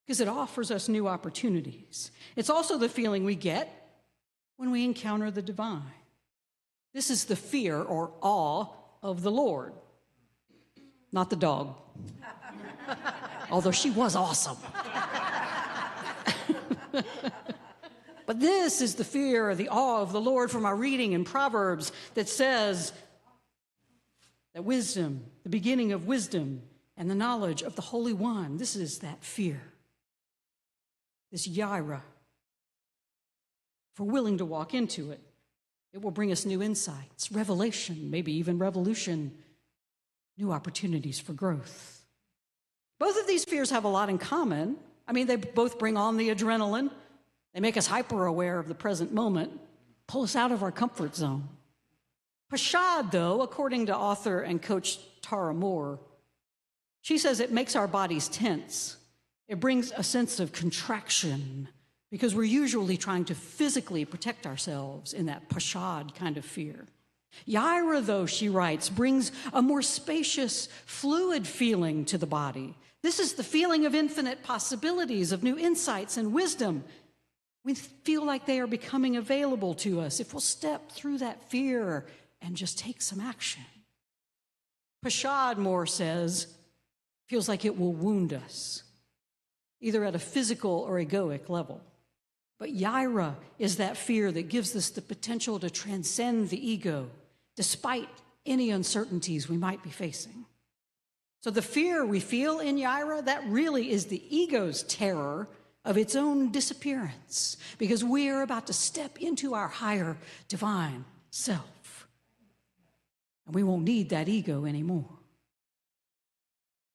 because it offers us new opportunities. It's also the feeling we get when we encounter the divine. This is the fear or awe of the Lord, not the dog. Although she was awesome. But this is the fear or the awe of the Lord from our reading in Proverbs that says that wisdom, the beginning of wisdom, and the knowledge of the Holy One, this is that fear, this yaira. If we're willing to walk into it, it will bring us new insights, revelation, maybe even revolution, new opportunities for growth. Both of these fears have a lot in common. They both bring on the adrenaline. They make us hyper-aware of the present moment, pull us out of our comfort zone. Pashad, though, according to author and coach Tara Moore, she says it makes our bodies tense. It brings a sense of contraction because we're usually trying to physically protect ourselves in that pashad kind of fear. Yaira, though, she writes, brings a more spacious, fluid feeling to the body. This is the feeling of infinite possibilities, of new insights and wisdom. We feel like they are becoming available to us if we'll step through that fear and just take some action. Pashad, Moore says, feels like it will wound us, either at a physical or egoic level. But yaira is that fear that gives us the potential to transcend the ego, despite any uncertainties we might be facing. So the fear we feel in yaira, that really is the ego's terror of its own disappearance, because we are about to step into our higher divine self. And we won't need that ego anymore.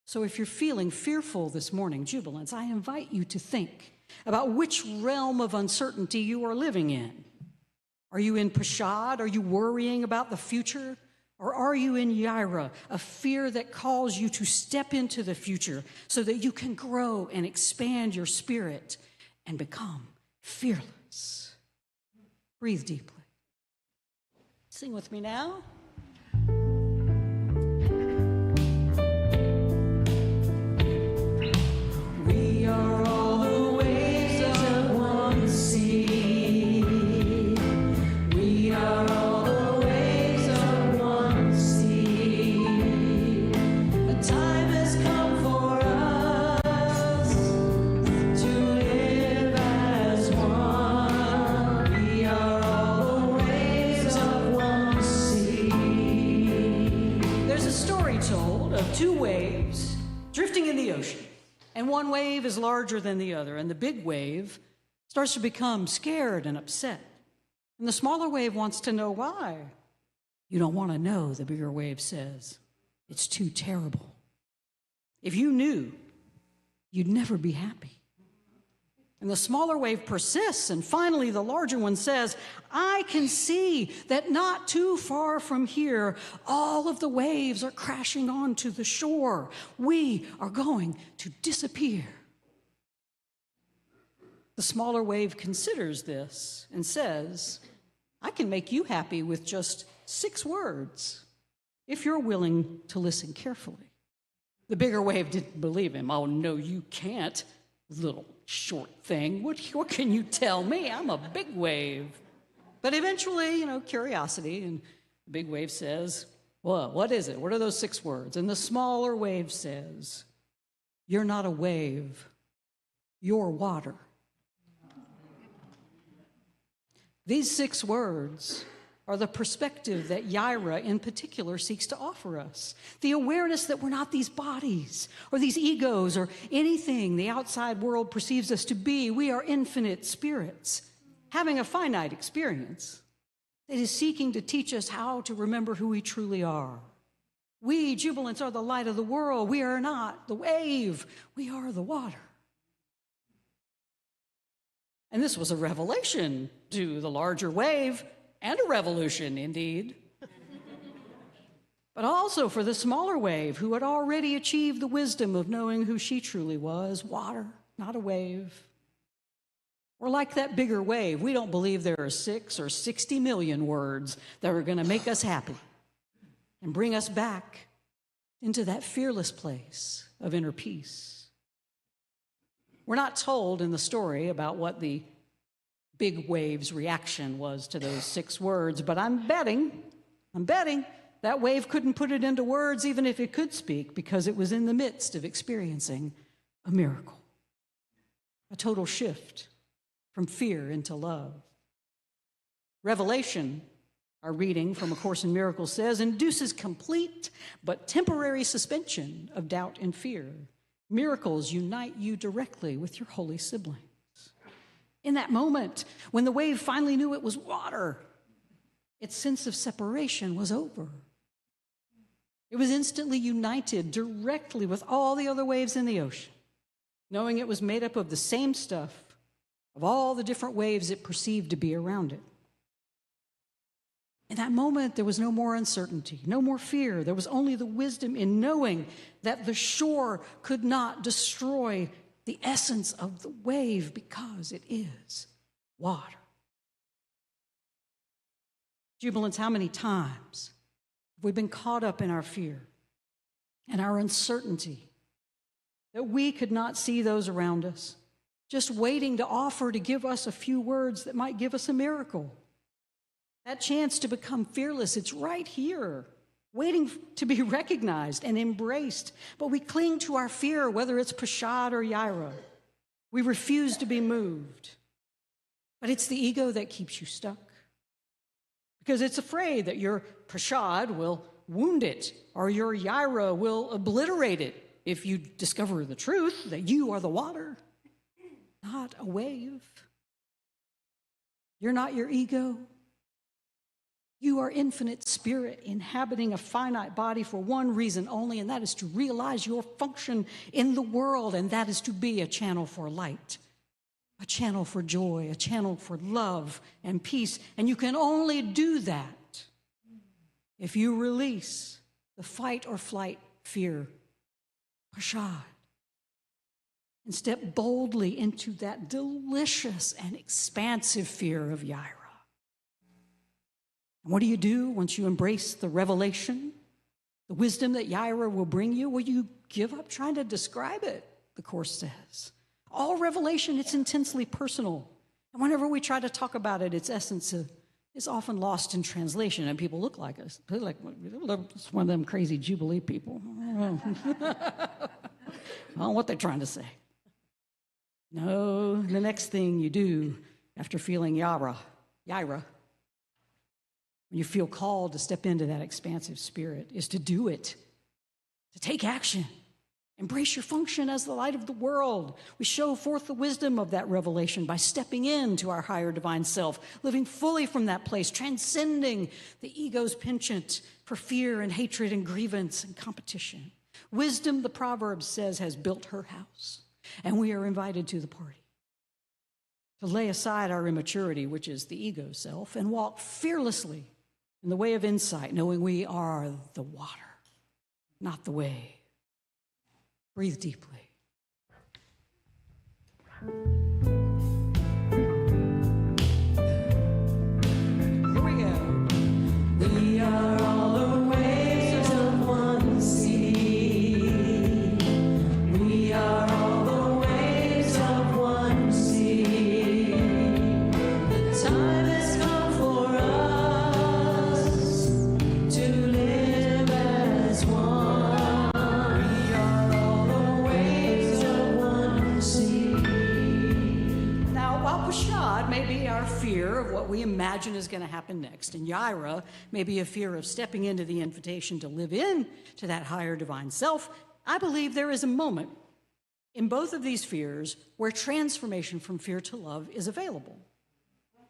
So if you're feeling fearful this morning, jubilants, I invite you to think about which realm of uncertainty you are living in. Are you in pashad? Are you worrying about the future? Or are you in yaira, a fear that calls you to step into the future so that you can grow and expand your spirit and become fearless? Breathe deeply. Sing with me now. We are all the waves of one story told of two waves drifting in the ocean. And one wave is larger than the other, and the big wave starts to become scared and upset. And the smaller wave wants to know why. You don't want to know, the bigger wave says. It's too terrible. If you knew, you'd never be happy. And the smaller wave persists, and finally the larger one says, I can see that not too far from here, all of the waves are crashing onto the shore. We are going to disappear. The smaller wave considers this and says, I can make you happy with just 6 words, if you're willing to listen carefully. The bigger wave didn't believe him. Oh, no, you can't, little short thing. What can you tell me? I'm a big wave. But eventually, curiosity, and the big wave says, well, what is it? What are those 6 words? And the smaller wave says, you're not a wave, you're water. These 6 words are the perspective that Yaira in particular seeks to offer us. The awareness that we're not these bodies or these egos or anything the outside world perceives us to be. We are infinite spirits having a finite experience that is seeking to teach us how to remember who we truly are. We, jubilants, are the light of the world. We are not the wave. We are the water. And this was a revelation to the larger wave, and a revolution, indeed. But also for the smaller wave, who had already achieved the wisdom of knowing who she truly was, water, not a wave. Or like that bigger wave, we don't believe there are 6 or 60 million words that are going to make us happy and bring us back into that fearless place of inner peace. We're not told in the story about what the big wave's reaction was to those 6 words, but I'm betting that wave couldn't put it into words even if it could speak, because it was in the midst of experiencing a miracle, a total shift from fear into love. Revelation, our reading from A Course in Miracles says, induces complete but temporary suspension of doubt and fear. Miracles unite you directly with your holy sibling. In that moment, when the wave finally knew it was water, its sense of separation was over. It was instantly united directly with all the other waves in the ocean, knowing it was made up of the same stuff, of all the different waves it perceived to be around it. In that moment, there was no more uncertainty, no more fear. There was only the wisdom in knowing that the shore could not destroy the essence of the wave, because it is water. Jubilants, how many times have we been caught up in our fear and our uncertainty that we could not see those around us, just waiting to offer to give us a few words that might give us a miracle? That chance to become fearless, it's right here, waiting to be recognized and embraced. But we cling to our fear, whether it's Prashad or Yaira. We refuse to be moved. But it's the ego that keeps you stuck, because it's afraid that your Prashad will wound it, or your Yaira will obliterate it if you discover the truth, that you are the water, not a wave. You're not your ego. You are infinite spirit inhabiting a finite body for one reason only, and that is to realize your function in the world, and that is to be a channel for light, a channel for joy, a channel for love and peace. And you can only do that if you release the fight or flight fear, Prashad, and step boldly into that delicious and expansive fear of Yaira. And what do you do once you embrace the revelation, the wisdom that Yaira will bring you? Well, you give up trying to describe it, the Course says. All revelation, it's intensely personal. And whenever we try to talk about it, its essence is often lost in translation, and people look like us. They're like, it's one of them crazy Jubilee people. I don't know what they're trying to say. No, the next thing you do after feeling Yaira, when you feel called to step into that expansive spirit, is to do it to take action. Embrace your function as the light of the world. We show forth the wisdom of that revelation by stepping into our higher divine self, living fully from that place, transcending the ego's penchant for fear and hatred and grievance and competition. Wisdom, the proverb says, has built her house, and we are invited to the party. To lay aside our immaturity, which is the ego self, and walk fearlessly in the way of insight, knowing we are the water, not the wave. Breathe deeply. Here we go. We are all the waves of one sea. We are all the waves of one sea. The time has come for us to live as one. We are all the waves of one sea. Now, while Pashad may be our fear of what we imagine is going to happen next, and Yaira may be a fear of stepping into the invitation to live in to that higher divine self, I believe there is a moment in both of these fears where transformation from fear to love is available.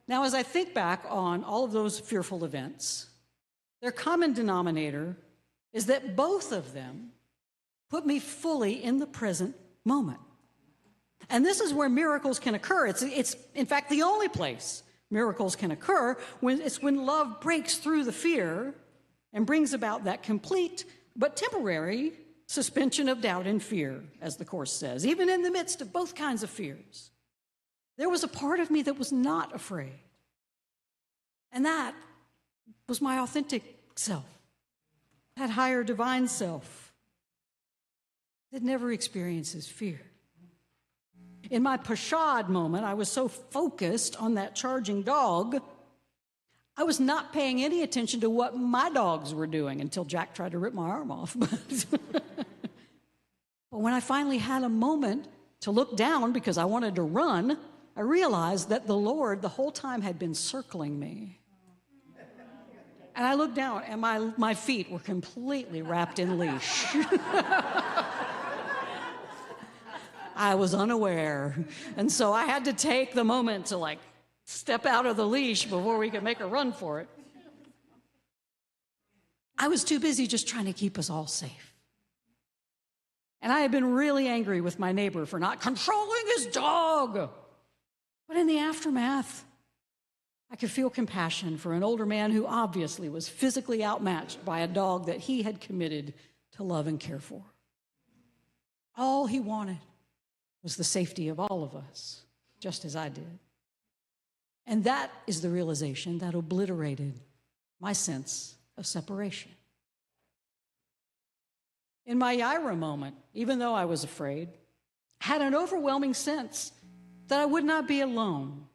Now, as I think back on all of those fearful events, their common denominator is that both of them put me fully in the present moment. And this is where miracles can occur. It's in fact, the only place miracles can occur when love breaks through the fear and brings about that complete but temporary suspension of doubt and fear, as the Course says, even in the midst of both kinds of fears. There was a part of me that was not afraid. And that was my authentic self, that higher divine self that never experiences fear. In my Pashad moment, I was so focused on that charging dog, I was not paying any attention to what my dogs were doing until Jack tried to rip my arm off. But when I finally had a moment to look down because I wanted to run, I realized that the Lord the whole time had been circling me. And I looked down, and my feet were completely wrapped in leash. I was unaware. And so I had to take the moment to step out of the leash before we could make a run for it. I was too busy just trying to keep us all safe. And I had been really angry with my neighbor for not controlling his dog. But in the aftermath, I could feel compassion for an older man who obviously was physically outmatched by a dog that he had committed to love and care for. All he wanted was the safety of all of us, just as I did. And that is the realization that obliterated my sense of separation. In my Yaira moment, even though I was afraid, I had an overwhelming sense that I would not be alone,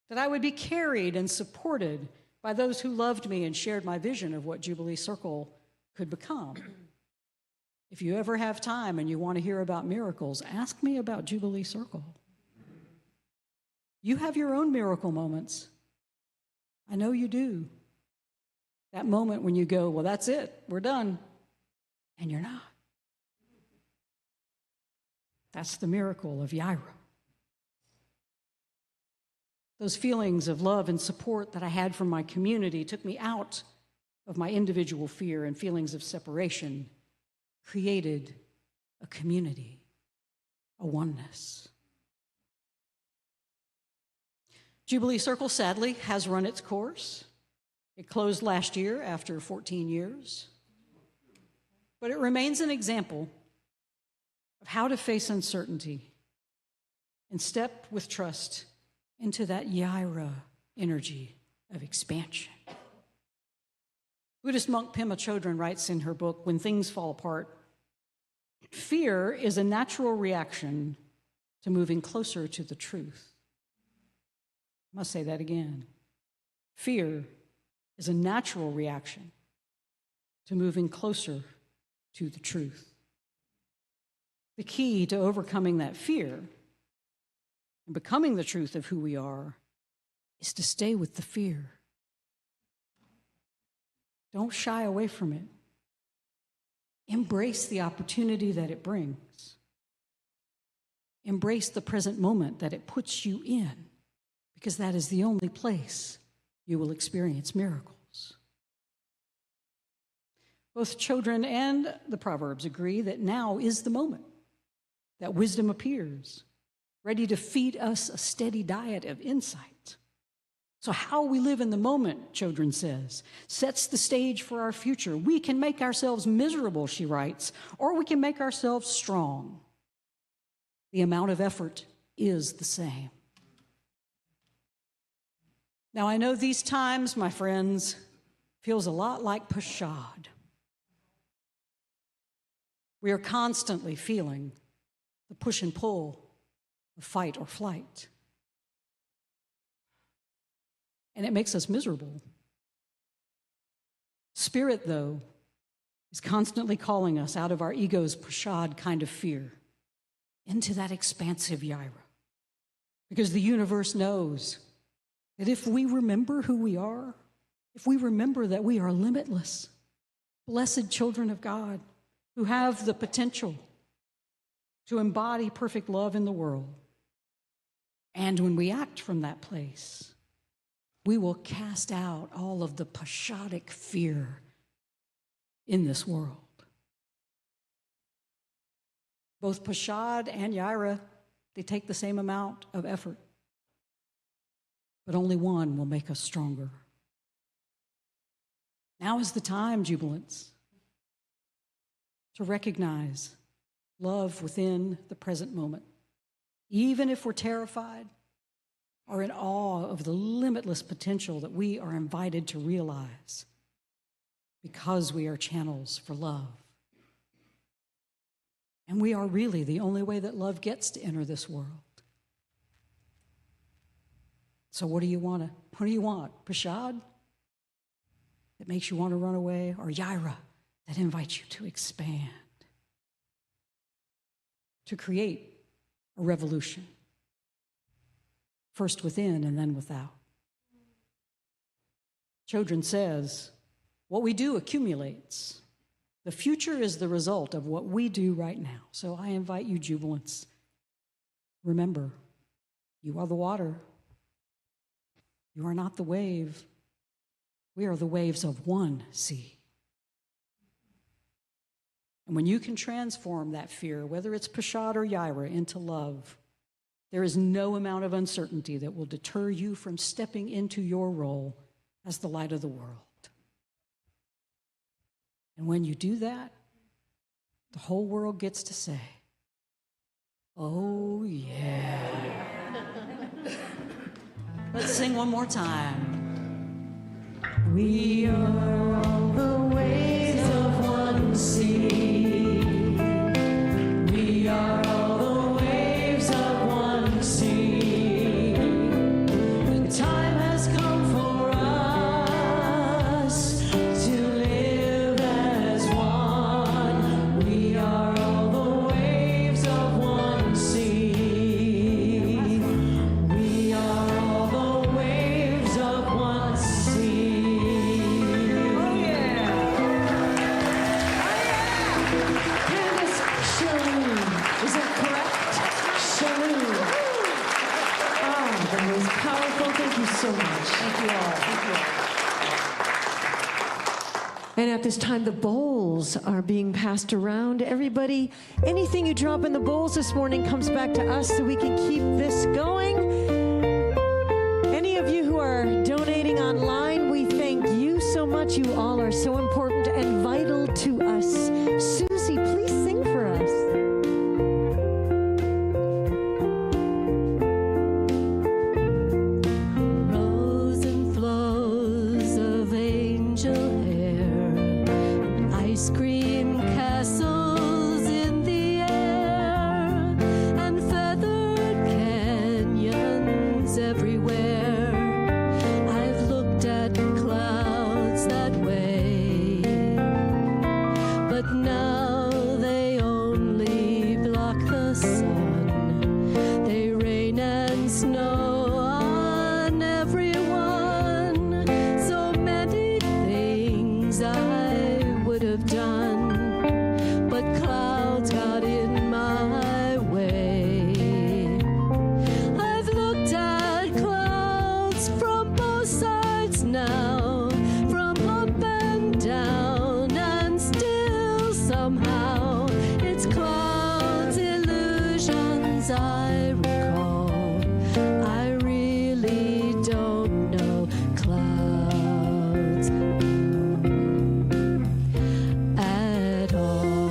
that I would be carried and supported by those who loved me and shared my vision of what Jubilee Circle could become. If you ever have time and you want to hear about miracles, ask me about Jubilee Circle. You have your own miracle moments. I know you do. That moment when you go, well, that's it, we're done. And you're not. That's the miracle of Yaira. Those feelings of love and support that I had from my community took me out of my individual fear and feelings of separation, created a community, a oneness. Jubilee Circle, sadly, has run its course. It closed last year after 14 years. But it remains an example of how to face uncertainty and step with trust into that Yaira energy of expansion. Buddhist monk Pema Chodron writes in her book, When Things Fall Apart, fear is a natural reaction to moving closer to the truth. I must say that again. Fear is a natural reaction to moving closer to the truth. The key to overcoming that fear and becoming the truth of who we are is to stay with the fear. Don't shy away from it. Embrace the opportunity that it brings. Embrace the present moment that it puts you in, because that is the only place you will experience miracles. Both children and the Proverbs agree that now is the moment that wisdom appears, ready to feed us a steady diet of insight. So how we live in the moment, Children says, sets the stage for our future. We can make ourselves miserable, she writes, or we can make ourselves strong. The amount of effort is the same. Now, I know these times, my friends, feels a lot like Pashad. We are constantly feeling the push and pull of fight or flight. And it makes us miserable. Spirit, though, is constantly calling us out of our ego's Pashad kind of fear into that expansive Yaira. Because the universe knows that if we remember who we are, if we remember that we are limitless, blessed children of God who have the potential to embody perfect love in the world, and when we act from that place, we will cast out all of the Pashadic fear in this world. Both Pashad and Yaira, they take the same amount of effort, but only one will make us stronger. Now is the time, jubilants, to recognize love within the present moment, even if we're terrified or in awe of the limitless potential that we are invited to realize because we are channels for love. And we are really the only way that love gets to enter this world. So what do you want? Pashad that makes you want to run away, or Yaira that invites you to expand, to create a revolution, first within and then without? Children says, what we do accumulates. The future is the result of what we do right now. So I invite you, jubilants, remember, you are the water. You are not the wave. We are the waves of one sea. And when you can transform that fear, whether it's Pashad or Yaira, into love, there is no amount of uncertainty that will deter you from stepping into your role as the light of the world. And when you do that, the whole world gets to say, oh yeah. Let's sing one more time. We are all the waves of one sea. We are all the waves of one sea. The time has come for us to live as one. We are all the waves of one sea. We are all the waves of one sea. Oh yeah! Candace Chellow. Is that correct? Chellow. Ah, that was powerful. Thank you so much. Thank you all. Thank you all. And at this time, the bowls are being passed around. Everybody, anything you drop in the bowls this morning comes back to us so we can keep this going. Any of you who are donating online, we thank you so much. You all are so important and vital to us. Susie, please sing for us. Rows and flows of angel hair, ice cream castles in the air, and feathered canyons everywhere. I've looked at clouds that way, but somehow. It's clouds, illusions I recall. I really don't know clouds at all.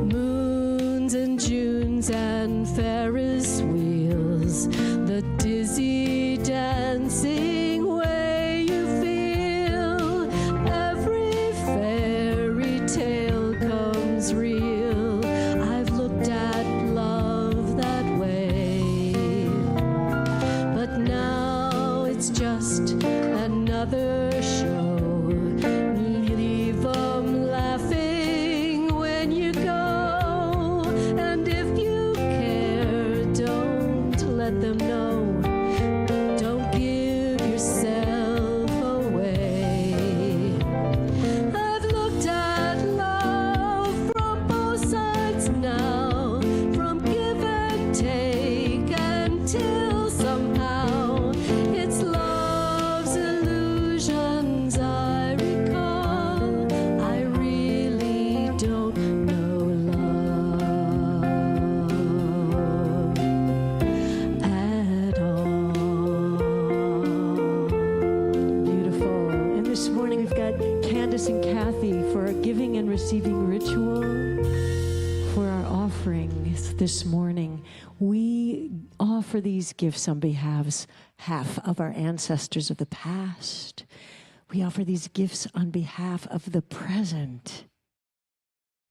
Moons and Junes and Ferris wheels, the dizzy dancing way you feel. Every fairy tale comes real. I've looked at love that way, but now it's just another show. Leave 'em laughing when you go, and if you care, don't let them know. Don't give yourself away. I've looked at love from both sides now, from give and take, until somehow it's love's illusions I recall. I really don't know love at all. Beautiful. And this morning we've got Candace and Kathy for our giving and receiving ritual. For our offerings this morning, we offer these gifts on behalf of our ancestors of the past. We offer these gifts on behalf of the present.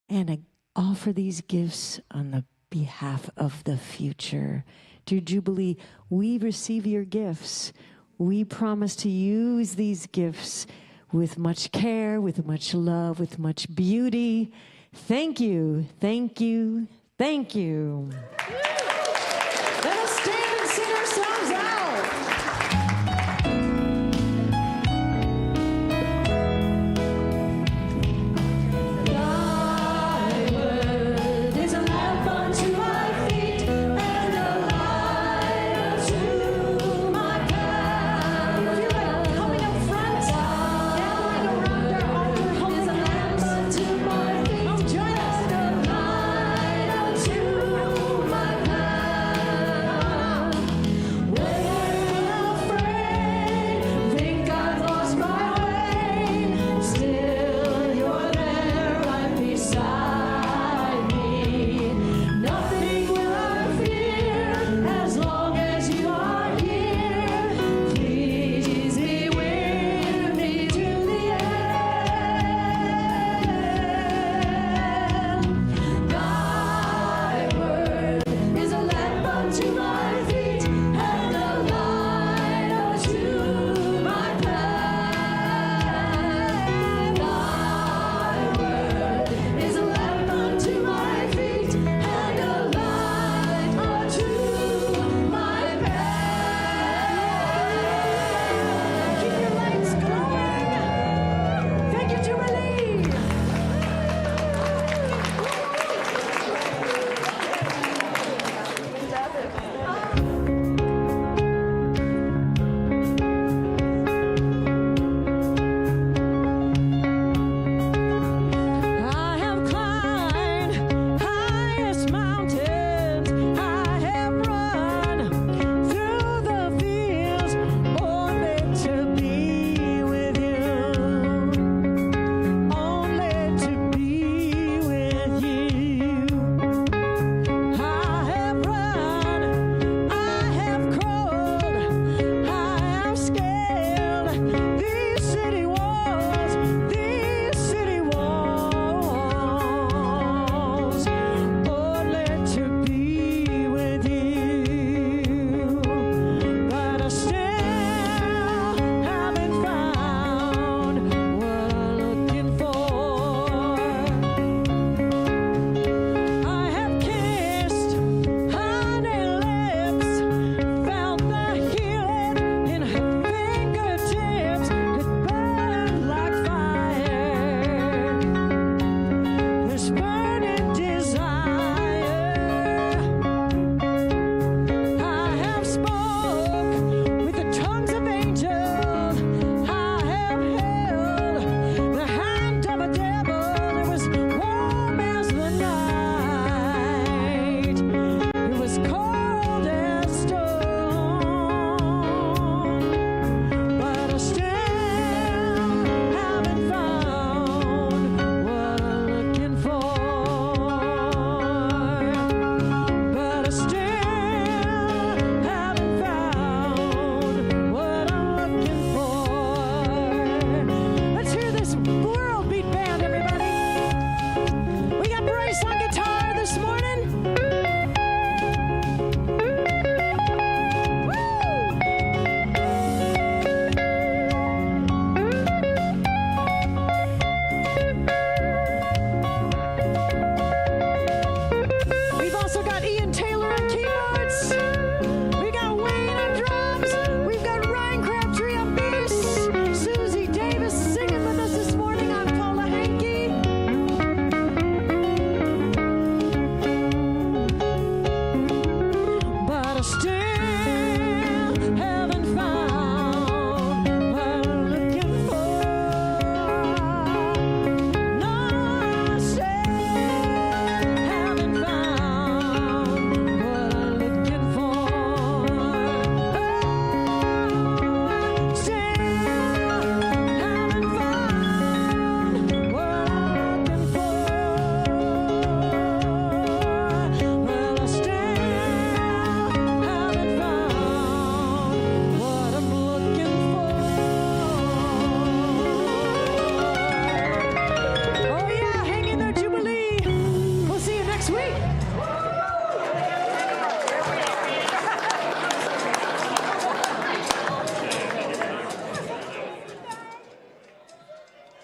And I offer these gifts on the behalf of the future. Dear Jubilee, we receive your gifts. We promise to use these gifts with much care, with much love, with much beauty. Thank you, thank you, thank you.